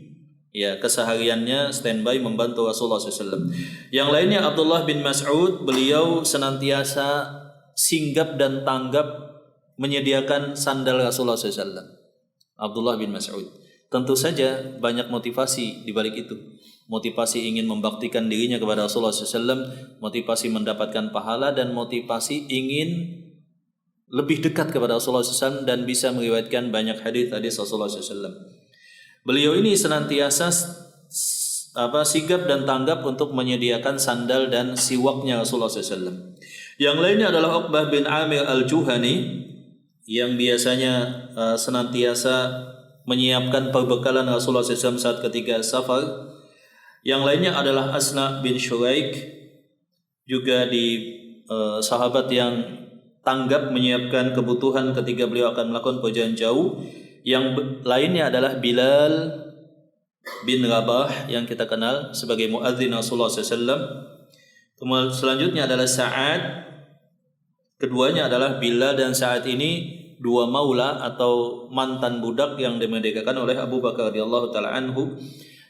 kesehariannya standby membantu Rasulullah SAW. Yang lainnya Abdullah bin Mas'ud, beliau senantiasa singgap dan tanggap menyediakan sandal Rasulullah SAW. Abdullah bin Mas'ud. Tentu saja banyak motivasi di balik itu. Motivasi ingin membaktikan dirinya kepada Rasulullah SAW, motivasi mendapatkan pahala, dan motivasi ingin lebih dekat kepada Rasulullah SAW dan bisa meriwayatkan banyak hadis Rasulullah SAW. Beliau ini senantiasa sigap dan tanggap untuk menyediakan sandal dan siwaknya Rasulullah SAW. Yang lainnya adalah Uqbah bin Amir al-Juhani, yang biasanya senantiasa menyiapkan perbekalan Rasulullah SAW saat ketika safar. Yang lainnya adalah Asna bin Syuraik, juga di sahabat yang tanggap menyiapkan kebutuhan ketika beliau akan melakukan perjalanan jauh. Yang lainnya adalah Bilal bin Rabah, yang kita kenal sebagai muadzin Rasulullah SAW. Kemudian selanjutnya adalah Sa'ad. Keduanya adalah Bilal dan Sa'ad ini dua maula atau mantan budak yang dimerdekakan oleh Abu Bakar radhiyallahu taala anhu.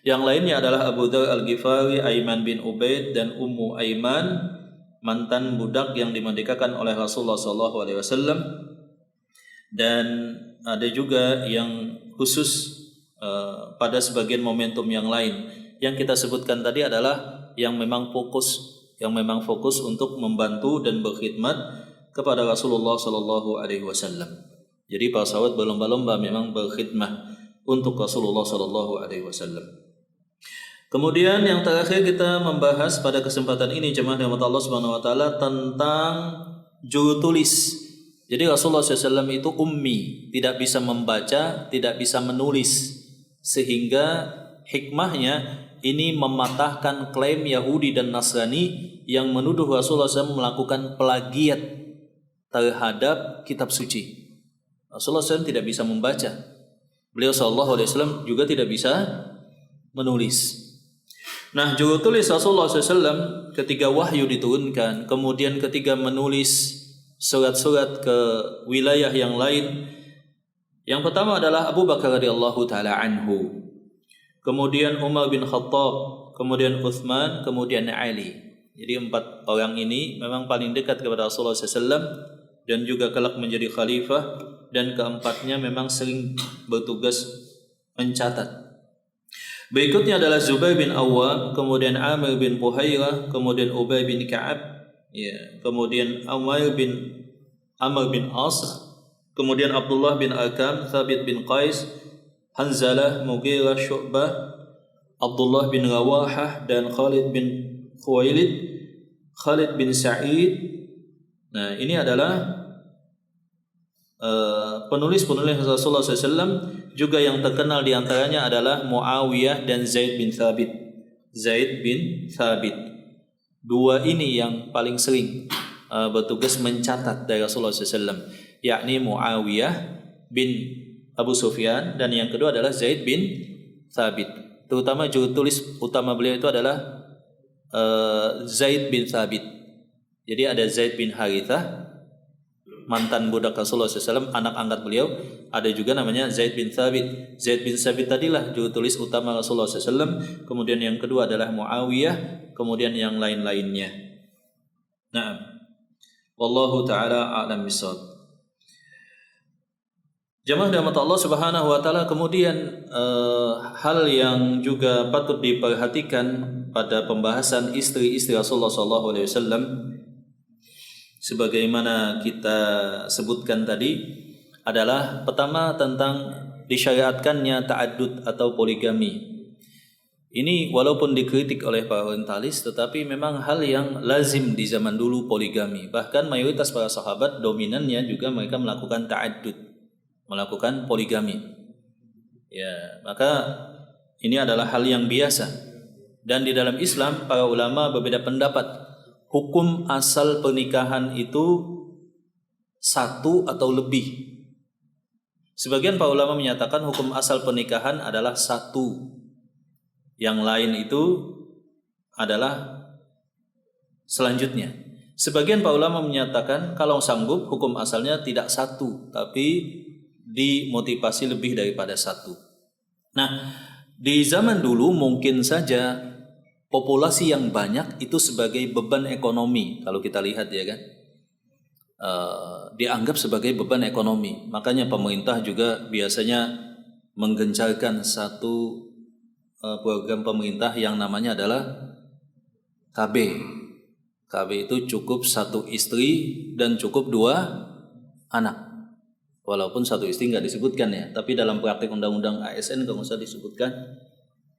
Yang lainnya adalah Abu Dzar Al-Ghifari, Aiman bin Ubaid, dan Ummu Aiman, mantan budak yang dimerdekakan oleh Rasulullah SAW. Dan ada juga yang khusus pada sebagian momentum yang lain. Yang kita sebutkan tadi adalah yang memang fokus untuk membantu dan berkhidmat kepada Rasulullah SAW. Jadi para sahabat berlomba-lomba memang berkhidmat untuk Rasulullah SAW. Kemudian yang terakhir kita membahas pada kesempatan ini, jemaah rahmat Allah Subhanahu wa taala, tentang juru tulis. Jadi Rasulullah SAW itu ummi, tidak bisa membaca, tidak bisa menulis, sehingga hikmahnya ini mematahkan klaim Yahudi dan Nasrani yang menuduh Rasulullah SAW melakukan plagiat terhadap kitab suci. Rasulullah SAW tidak bisa membaca, beliau SAW juga tidak bisa menulis. Nah, juru tulis Rasulullah SAW ketika wahyu diturunkan, kemudian ketika menulis surat-surat ke wilayah yang lain, yang pertama adalah Abu Bakar radhiyallahu taala anhu, kemudian Umar bin Khattab, kemudian Utsman, kemudian Ali. Jadi 4 orang ini memang paling dekat kepada Rasulullah SAW dan juga kelak menjadi khalifah, dan keempatnya memang sering bertugas mencatat. Berikutnya adalah Zubair bin Awwam, kemudian Amir bin Fuhairah, kemudian Ubay bin Ka'ab, kemudian Amr bin As, kemudian Abdullah bin Arkam, Thabit bin Qais, Hanzalah, Mughirah, Syu'bah, Abdullah bin Rawahah, dan Khalid bin Khuwailid, Khalid bin Sa'id. Nah, ini adalah penulis-penulis Rasulullah SAW. Juga yang terkenal diantaranya adalah Muawiyah dan Zaid bin Thabit. Dua ini yang paling sering bertugas mencatat dari Rasulullah SAW, yakni Muawiyah bin Abu Sufyan, dan yang kedua adalah Zaid bin Thabit. Terutama juru tulis utama beliau itu adalah Zaid bin Thabit. Jadi ada Zaid bin Harithah, mantan budak Rasulullah SAW, anak angkat beliau. Ada juga namanya Zaid bin Thabit. Zaid bin Thabit tadilah juru tulis utama Rasulullah SAW. Kemudian yang kedua adalah Muawiyah, kemudian yang lain-lainnya. Nah, wallahu taala a'lam bishawab. Jamaah rahmat Allah Subhanahu wa taala, kemudian hal yang juga patut diperhatikan pada pembahasan istri-istri Rasulullah SAW, sebagaimana kita sebutkan tadi, adalah pertama tentang disyariatkannya ta'addud atau poligami. Ini walaupun dikritik oleh para orientalis, tetapi memang hal yang lazim di zaman dulu, poligami. Bahkan mayoritas para sahabat dominannya juga mereka melakukan ta'addud, melakukan poligami. Ya, maka ini adalah hal yang biasa. Dan di dalam Islam para ulama berbeda pendapat hukum asal pernikahan itu satu atau lebih. Sebagian para ulama menyatakan hukum asal pernikahan adalah satu. Yang lain itu adalah selanjutnya. Sebagian para ulama menyatakan kalau sanggup hukum asalnya tidak satu, tapi dimotivasi lebih daripada satu. Nah, di zaman dulu mungkin saja populasi yang banyak itu sebagai beban ekonomi. Kalau kita lihat ya kan, dianggap sebagai beban ekonomi. Makanya pemerintah juga biasanya menggencarkan satu program pemerintah yang namanya adalah KB. KB itu cukup satu istri dan cukup 2 anak. Walaupun satu istri nggak disebutkan ya, tapi dalam praktik undang-undang ASN kalau nggak usah disebutkan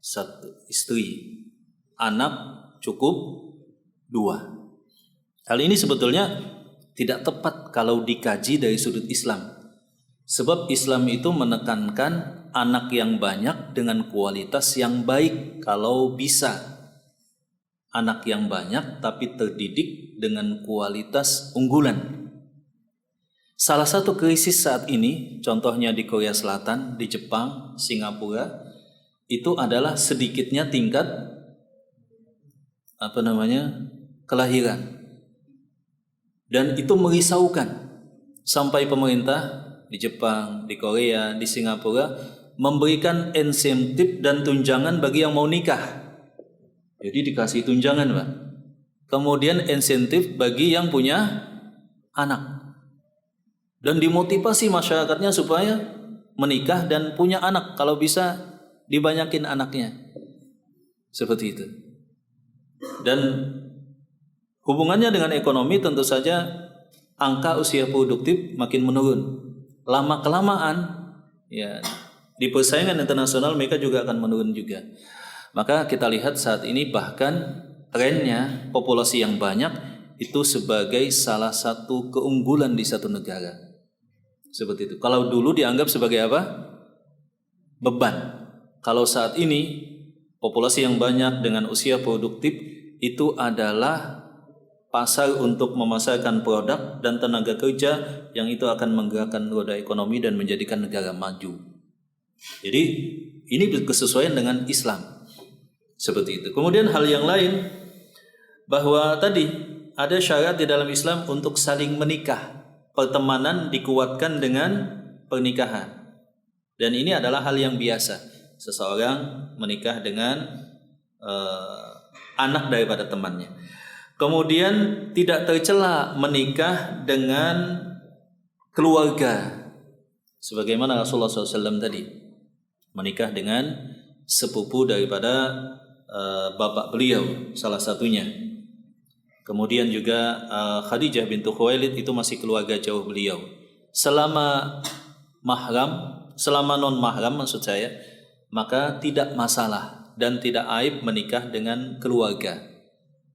satu istri, anak cukup 2. Hal ini sebetulnya tidak tepat kalau dikaji dari sudut Islam. Sebab Islam itu menekankan anak yang banyak dengan kualitas yang baik kalau bisa. Anak yang banyak tapi terdidik dengan kualitas unggulan. Salah satu krisis saat ini, contohnya di Korea Selatan, di Jepang, Singapura, itu adalah sedikitnya tingkat kelahiran. Dan itu merisaukan sampai pemerintah di Jepang, di Korea, di Singapura memberikan insentif dan tunjangan bagi yang mau nikah. Jadi dikasih tunjangan, Pak. Kemudian insentif bagi yang punya anak. Dan dimotivasi masyarakatnya supaya menikah dan punya anak, kalau bisa dibanyakin anaknya. Seperti itu. Dan hubungannya dengan ekonomi tentu saja angka usia produktif makin menurun. Lama-kelamaan ya di persaingan internasional mereka juga akan menurun juga. Maka kita lihat saat ini bahkan trennya populasi yang banyak itu sebagai salah satu keunggulan di satu negara. Seperti itu. Kalau dulu dianggap sebagai apa? Beban. Kalau saat ini populasi yang banyak dengan usia produktif itu adalah pasar untuk memasarkan produk dan tenaga kerja yang itu akan menggerakkan roda ekonomi dan menjadikan negara maju. Jadi ini berkesesuaian dengan Islam. Seperti itu. Kemudian hal yang lain bahwa tadi ada syarat di dalam Islam untuk saling menikah. Pertemanan dikuatkan dengan pernikahan. Dan ini adalah hal yang biasa. Seseorang menikah dengan anak daripada temannya. Kemudian tidak tercela menikah dengan keluarga. Sebagaimana Rasulullah SAW tadi. Menikah dengan sepupu daripada bapak beliau, salah satunya. Kemudian juga Khadijah bintu Khuwailid itu masih keluarga jauh beliau. Selama non mahram maksud saya, maka tidak masalah dan tidak aib menikah dengan keluarga.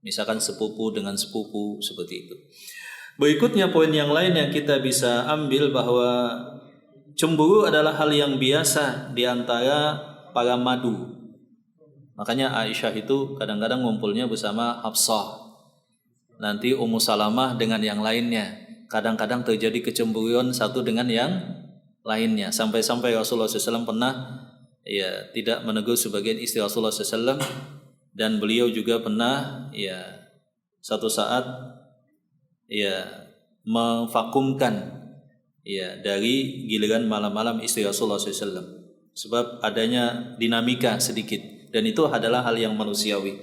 Misalkan sepupu dengan sepupu seperti itu. Berikutnya poin yang lain yang kita bisa ambil bahwa cemburu adalah hal yang biasa di antara para madu. Makanya Aisyah itu kadang-kadang ngumpulnya bersama Hafsah. Nanti Ummu Salamah dengan yang lainnya. Kadang-kadang terjadi kecemburuan satu dengan yang lainnya. Sampai-sampai Rasulullah SAW pernah tidak menegur sebagian istri Rasulullah SAW. Dan beliau juga pernah satu saat memvakumkan dari giliran malam-malam istri Rasulullah SAW. Sebab adanya dinamika sedikit. Dan itu adalah hal yang manusiawi.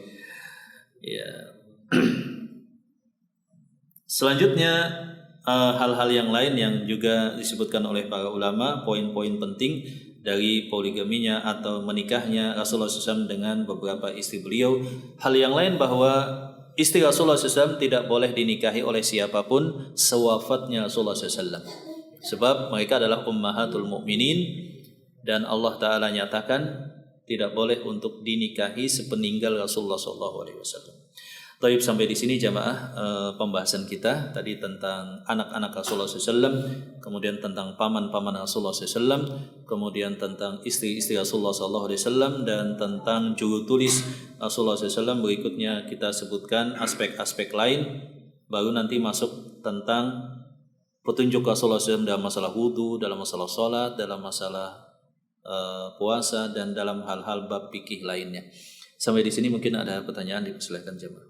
Selanjutnya hal-hal yang lain yang juga disebutkan oleh para ulama, poin-poin penting dari poligaminya atau menikahnya Rasulullah SAW dengan beberapa istri beliau. Hal yang lain bahwa istri Rasulullah SAW tidak boleh dinikahi oleh siapapun sewafatnya Rasulullah SAW. Sebab mereka adalah ummahatul mu'minin dan Allah Ta'ala nyatakan tidak boleh untuk dinikahi sepeninggal Rasulullah SAW. Taib, sampai di sini jamaah pembahasan kita tadi tentang anak-anak Rasulullah SAW, kemudian tentang paman-paman Rasulullah SAW, kemudian tentang istri-istri Rasulullah SAW, dan tentang juru tulis Rasulullah SAW. Berikutnya kita sebutkan aspek-aspek lain, baru nanti masuk tentang petunjuk Rasulullah SAW dalam masalah wudhu, dalam masalah sholat, dalam masalah puasa, dan dalam hal-hal bab fikih lainnya. Sampai di sini mungkin ada pertanyaan, dipersilakan jemaah.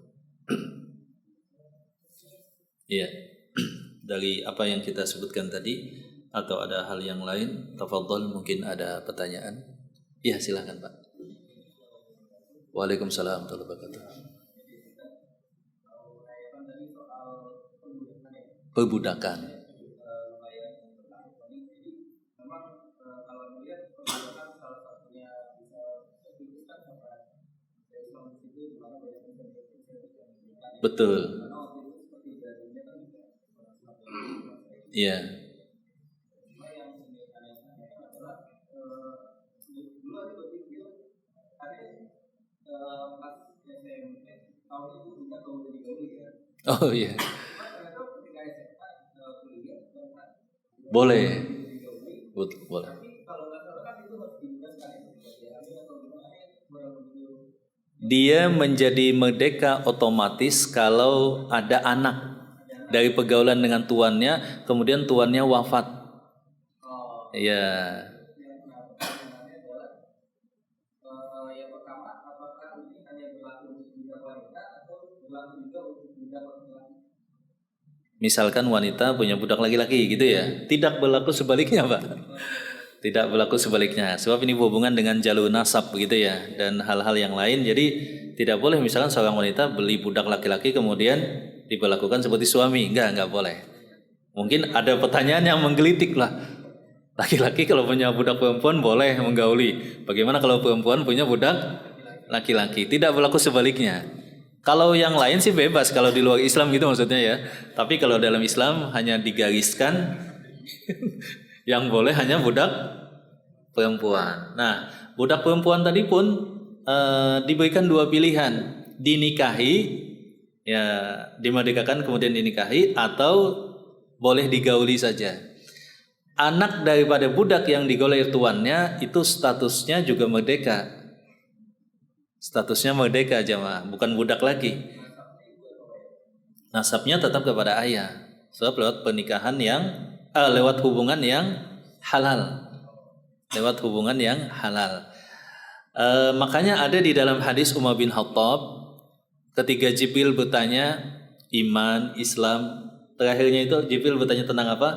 Iya, dari apa yang kita sebutkan tadi atau ada hal yang lain? Tafadhol, mungkin ada pertanyaan. Iya, silakan Pak. Waalaikumsalam warahmatullahi wabarakatuh. Perbudakan. Betul. Iya. Oh iya. Boleh. Boleh. Dia menjadi merdeka otomatis kalau ada anak dari pergaulan dengan tuannya, kemudian tuannya wafat. Iya. Misalkan wanita punya budak laki-laki gitu ya, tidak berlaku sebaliknya Pak. Tidak berlaku sebaliknya, sebab ini berhubungan dengan jalur nasab begitu ya, dan hal-hal yang lain. Jadi tidak boleh misalkan seorang wanita beli budak laki-laki kemudian diperlakukan seperti suami, enggak boleh. Mungkin ada pertanyaan yang menggelitik lah, laki-laki kalau punya budak perempuan boleh menggauli, bagaimana kalau perempuan punya budak laki-laki? Tidak berlaku sebaliknya. Kalau yang lain sih bebas, kalau di luar Islam gitu maksudnya ya. Tapi kalau dalam Islam hanya digariskan yang boleh hanya budak perempuan. Nah, budak perempuan tadi pun diberikan dua pilihan, dinikahi, ya dimerdekakan kemudian dinikahi, atau boleh digauli saja. Anak daripada budak yang digauli tuannya itu statusnya juga merdeka. Statusnya merdeka jamaah, bukan budak lagi. Nasabnya tetap kepada ayah, sebab lewat pernikahan yang lewat hubungan yang halal. Lewat hubungan yang halal. Makanya ada di dalam hadis Umar bin Khattab ketika Jibril bertanya iman, Islam, terakhirnya itu Jibril bertanya tentang apa?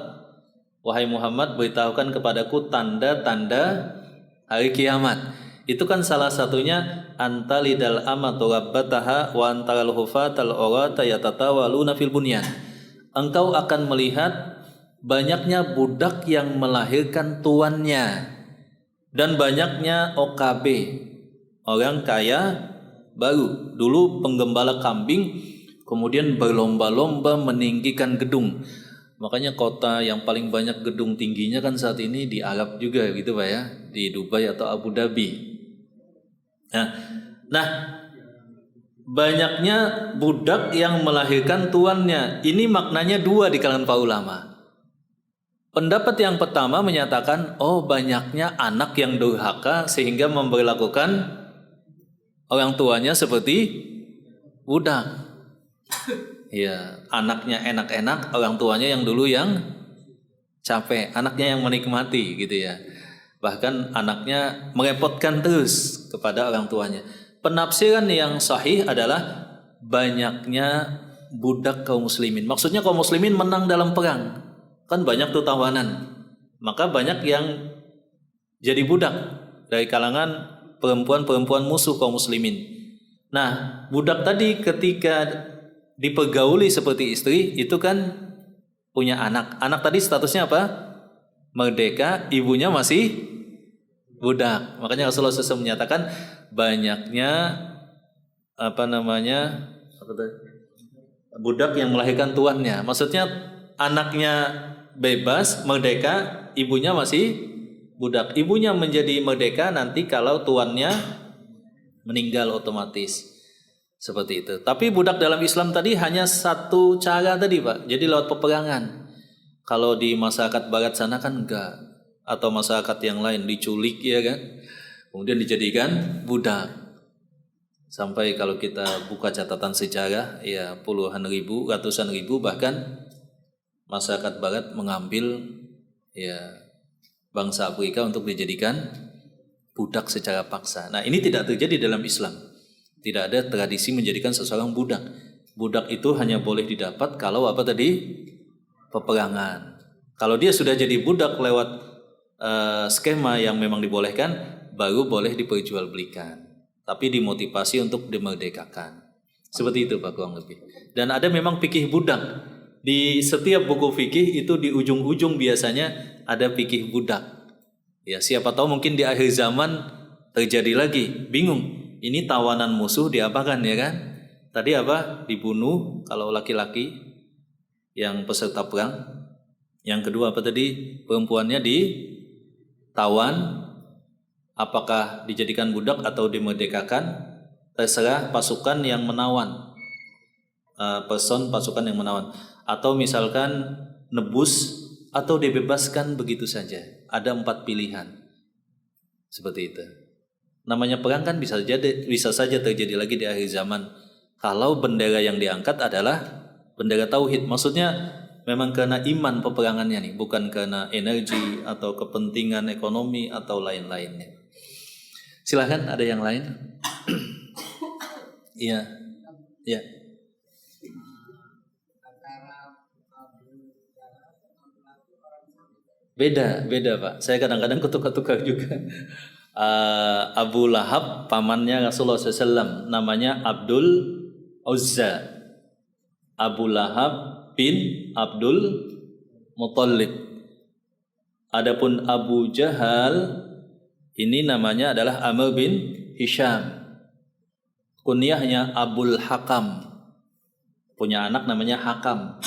Wahai Muhammad, beritahukan kepadaku tanda-tanda hari kiamat. Itu kan salah satunya antalidal amatu rabbataha wa antaral hufatal urata yatatawaluna fil bunyan. Engkau akan melihat banyaknya budak yang melahirkan tuannya dan banyaknya OKB, orang kaya baru. Dulu penggembala kambing kemudian berlomba-lomba meninggikan gedung. Makanya kota yang paling banyak gedung tingginya kan saat ini di Arab juga gitu Pak ya, di Dubai atau Abu Dhabi. Nah, banyaknya budak yang melahirkan tuannya. Ini maknanya dua di kalangan para ulama. Pendapat yang pertama menyatakan, oh banyaknya anak yang durhaka sehingga memperlakukan orang tuanya seperti budak. Ya, anaknya enak-enak, orang tuanya yang dulu yang capek, anaknya yang menikmati gitu ya. Bahkan anaknya merepotkan terus kepada orang tuanya. Penafsiran yang sahih adalah banyaknya budak kaum muslimin. Maksudnya kaum muslimin menang dalam perang. Kan banyak tuh tawanan. Maka banyak yang jadi budak dari kalangan perempuan-perempuan musuh kaum muslimin. Nah, budak tadi ketika dipergauli seperti istri itu kan punya anak. Anak tadi statusnya apa? Merdeka, ibunya masih budak. Makanya Rasulullah SAW menyatakan banyaknya budak yang melahirkan tuannya. Maksudnya anaknya bebas, merdeka, ibunya masih budak. Ibunya menjadi merdeka nanti kalau tuannya meninggal otomatis. Seperti itu. Tapi budak dalam Islam tadi hanya satu cara tadi Pak. Jadi lewat peperangan. Kalau di masyarakat barat sana kan enggak. Atau masyarakat yang lain diculik ya kan. Kemudian dijadikan budak. Sampai kalau kita buka catatan sejarah ya puluhan ribu, ratusan ribu bahkan masyarakat barat mengambil ya bangsa Afrika untuk dijadikan budak secara paksa. Nah, ini tidak terjadi dalam Islam. Tidak ada tradisi menjadikan seseorang budak. Budak itu hanya boleh didapat kalau apa tadi? Peperangan. Kalau dia sudah jadi budak lewat skema yang memang dibolehkan, baru boleh diperjualbelikan. Tapi dimotivasi untuk dimerdekakan. Seperti itu Pak kurang lebih. Dan ada memang fikih budak. Di setiap buku fikih itu di ujung-ujung biasanya ada fikih budak. Ya, siapa tahu mungkin di akhir zaman terjadi lagi. Bingung. Ini tawanan musuh diapakan ya kan? Tadi apa? Dibunuh kalau laki-laki yang peserta perang. Yang kedua apa tadi? Perempuannya ditawan. Apakah dijadikan budak atau dimerdekakan? Terserah pasukan yang menawan. Pasukan yang menawan. Atau misalkan nebus atau dibebaskan begitu saja. Ada 4 pilihan. Seperti itu. Namanya perang kan bisa saja terjadi lagi di akhir zaman. Kalau bendera yang diangkat adalah bendera tauhid. Maksudnya memang karena iman peperangannya nih, bukan karena energi atau kepentingan ekonomi atau lain-lainnya. Silahkan ada yang lain. Iya. Iya. Beda Pak. Saya kadang-kadang ketukar-tukar juga. Abu Lahab pamannya Rasulullah SAW, namanya Abdul Uzza. Abu Lahab bin Abdul Muttalib. Adapun Abu Jahal ini namanya adalah Amr bin Hisham. Kunyahnya Abul Hakam. Punya anak namanya Hakam.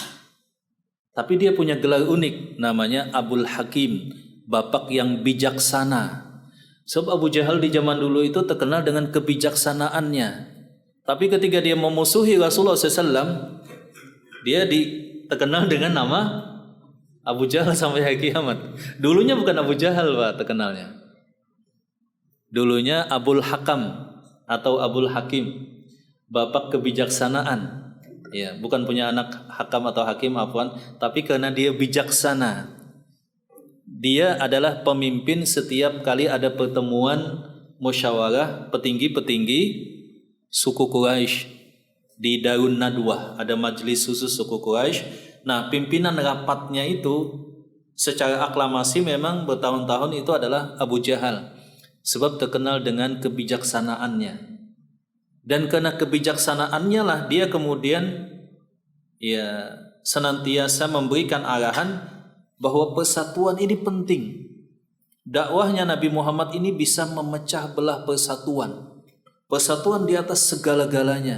Tapi dia punya gelar unik namanya Abul Hakim, bapak yang bijaksana. Sebab Abu Jahal di zaman dulu itu terkenal dengan kebijaksanaannya. Tapi ketika dia memusuhi Rasulullah SAW, dia terkenal dengan nama Abu Jahal sampai hari kiamat. Dulunya bukan Abu Jahal Pak terkenalnya. Dulunya Abul Hakam atau Abul Hakim, bapak kebijaksanaan. Ya, bukan punya anak Hakam atau Hakim afwan, tapi karena dia bijaksana. Dia adalah pemimpin setiap kali ada pertemuan musyawarah petinggi-petinggi suku Quraisy di Darun Nadwah, ada majelis khusus suku Quraisy. Nah, pimpinan rapatnya itu secara aklamasi memang bertahun-tahun itu adalah Abu Jahal, sebab terkenal dengan kebijaksanaannya. Dan karena kebijaksanaannya lah dia kemudian ya senantiasa memberikan arahan bahwa persatuan ini penting. Dakwahnya Nabi Muhammad ini bisa memecah belah persatuan. Persatuan di atas segala-galanya.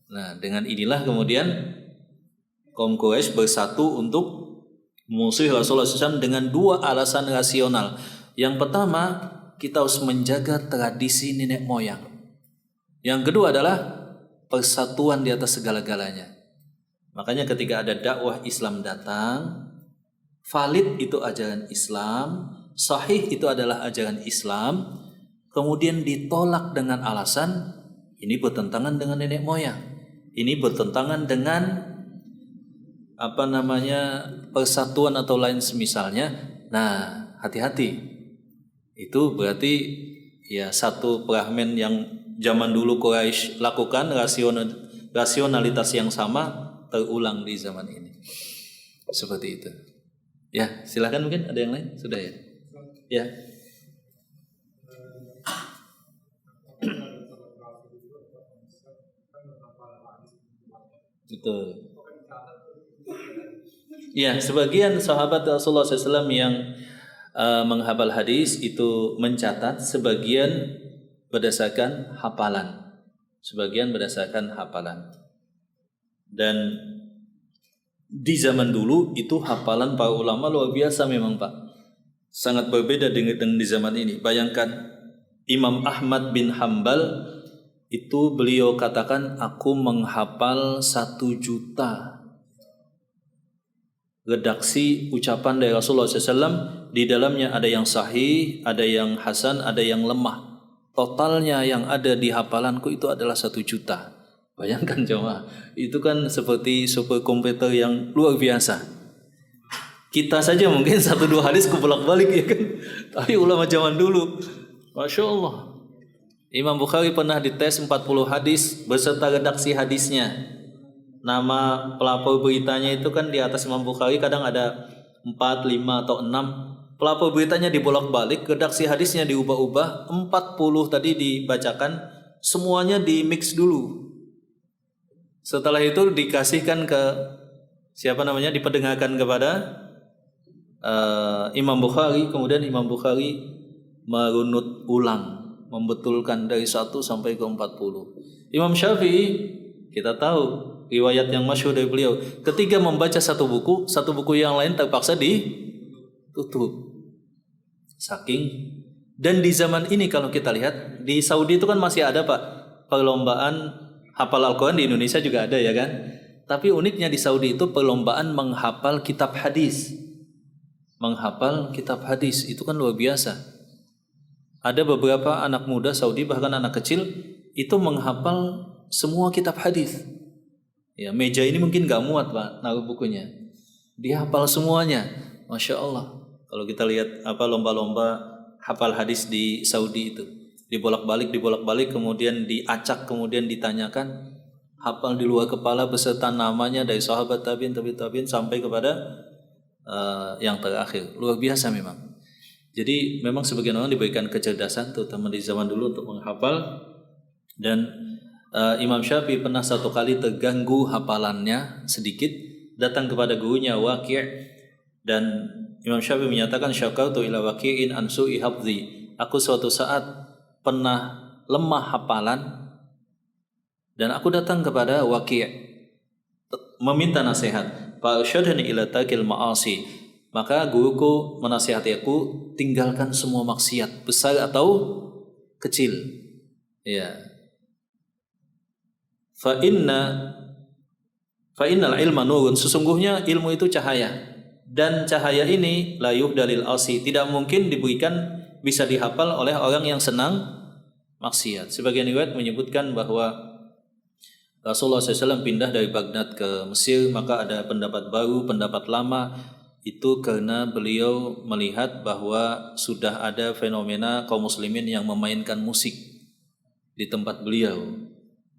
Nah, dengan inilah kemudian kaum Quraisy bersatu untuk memusuhi Rasulullah SAW dengan 2 alasan rasional. Yang pertama, kita harus menjaga tradisi nenek moyang. Yang kedua adalah persatuan di atas segala-galanya. Makanya ketika ada dakwah Islam datang, valid itu ajaran Islam, sahih itu adalah ajaran Islam, kemudian ditolak dengan alasan ini bertentangan dengan nenek moyang, ini bertentangan dengan persatuan atau lain semisalnya. Nah, hati-hati. Itu berarti ya satu perahmen yang zaman dulu Quraisy lakukan, rasionalitas yang sama terulang di zaman ini. Seperti itu. Ya, silakan mungkin ada yang lain? Sudah ya? Ya. Betul. Ya, sebagian sahabat Rasulullah SAW yang menghafal hadis itu mencatat, sebagian berdasarkan hafalan. Dan di zaman dulu itu hafalan para ulama luar biasa memang Pak. Sangat berbeda dengan di zaman ini. Bayangkan Imam Ahmad bin Hambal itu beliau katakan, aku menghafal 1 juta redaksi ucapan dari Rasulullah SAW. Di dalamnya ada yang sahih, ada yang hasan, ada yang lemah. Totalnya yang ada di hafalanku itu adalah 1 juta. Bayangkan jemaah, itu kan seperti superkomputer yang luar biasa. Kita saja mungkin 1-2 hadis kebolak-balik ya kan. Tapi ulama zaman dulu, Masya Allah. Imam Bukhari pernah dites 40 hadis beserta redaksi hadisnya. Nama pelapor beritanya itu kan di atas Imam Bukhari kadang ada 4, 5 atau 6. Pelapor beritanya dibolak-balik, redaksi hadisnya diubah-ubah, 40 tadi dibacakan, semuanya di mix dulu. Setelah itu dikasihkan ke siapa namanya, diperdengarkan kepada Imam Bukhari, kemudian Imam Bukhari merunut ulang, membetulkan dari 1 sampai ke 40. Imam Syafi'i kita tahu riwayat yang masyhur dari beliau, ketika membaca satu buku yang lain terpaksa ditutup. Saking, dan di zaman ini kalau kita lihat di Saudi itu kan masih ada Pak perlombaan hafal Al-Quran, di Indonesia juga ada ya kan. Tapi uniknya di Saudi itu perlombaan menghafal kitab hadis. Menghafal kitab hadis itu kan luar biasa. Ada beberapa anak muda Saudi, bahkan anak kecil, itu menghafal semua kitab hadis. Ya, meja ini mungkin gak muat Pak naruh bukunya. Dia hafal semuanya. Masya Allah. Kalau kita lihat lomba-lomba hafal hadis di Saudi itu, dibolak-balik, kemudian diacak, kemudian ditanyakan, hafal di luar kepala beserta namanya dari sahabat tabi'in sampai kepada yang terakhir. Luar biasa memang. Jadi memang sebagian orang diberikan kecerdasan terutama di zaman dulu untuk menghafal. Dan Imam Syafi'i pernah 1 kali terganggu hafalannya sedikit, datang kepada gurunya Waqi', dan Imam Syafi'i menyatakan, syakartu ila Waqi'in an su'i hafzi. Aku suatu saat pernah lemah hafalan dan aku datang kepada Waqi' meminta nasihat. Fa arsyadani ila takil ma'asi. Maka guruku menasihati aku, tinggalkan semua maksiat besar atau kecil. Ya. Fa innal ilma nurun, sesungguhnya ilmu itu cahaya. Dan cahaya ini la yuhdalil asi, tidak mungkin diberikan bisa dihafal oleh orang yang senang maksiat. Sebagian riwayat menyebutkan bahwa Rasulullah SAW pindah dari Baghdad ke Mesir, maka ada pendapat baru, pendapat lama. Itu karena beliau melihat bahwa sudah ada fenomena kaum muslimin yang memainkan musik di tempat beliau.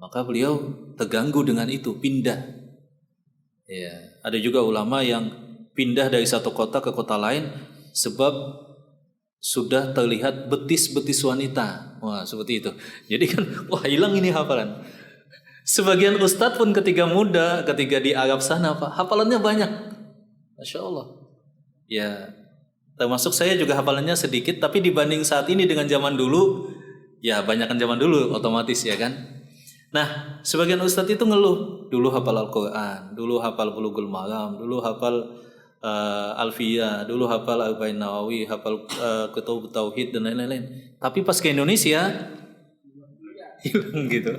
Maka beliau terganggu dengan itu, pindah. Ya, ada juga ulama yang pindah dari satu kota ke kota lain sebab sudah terlihat betis-betis wanita. Wah, seperti itu. Jadi kan, wah hilang ini hafalan. Sebagian ustadz pun ketika muda, ketika di Arab sana, Pak, hafalannya banyak. Masya Allah. Ya, termasuk saya juga hafalannya sedikit, tapi dibanding saat ini dengan zaman dulu, ya banyakkan zaman dulu otomatis ya kan. Nah, sebagian ustadz itu ngeluh, dulu hafal Al-Quran, dulu hafal Bulughul Maram, dulu hafal Alfiyah, dulu hafal Arba'in Nawawi, hafal Kitab Tauhid dan lain-lain. Tapi pas ke Indonesia hilang gitu.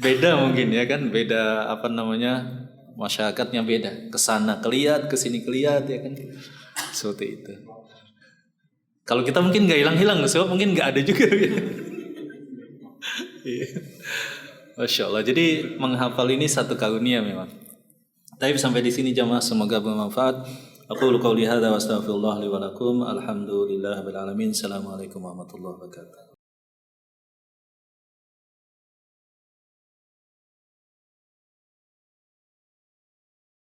Beda mungkin ya kan, beda masyarakatnya beda. Kesana keliat, kesini keliat ya kan. Seperti itu. Kalau kita mungkin nggak hilang-hilang, sebab mungkin nggak ada juga. Masya Allah. Jadi menghafal ini satu karunia memang. Tapi sampai di sini jamaah, semoga bermanfaat. Aku qouli hadza wa astaghfirullah li wa lakum. Alhamdulillahirabbil alamin. Assalamualaikum warahmatullahi wabarakatuh.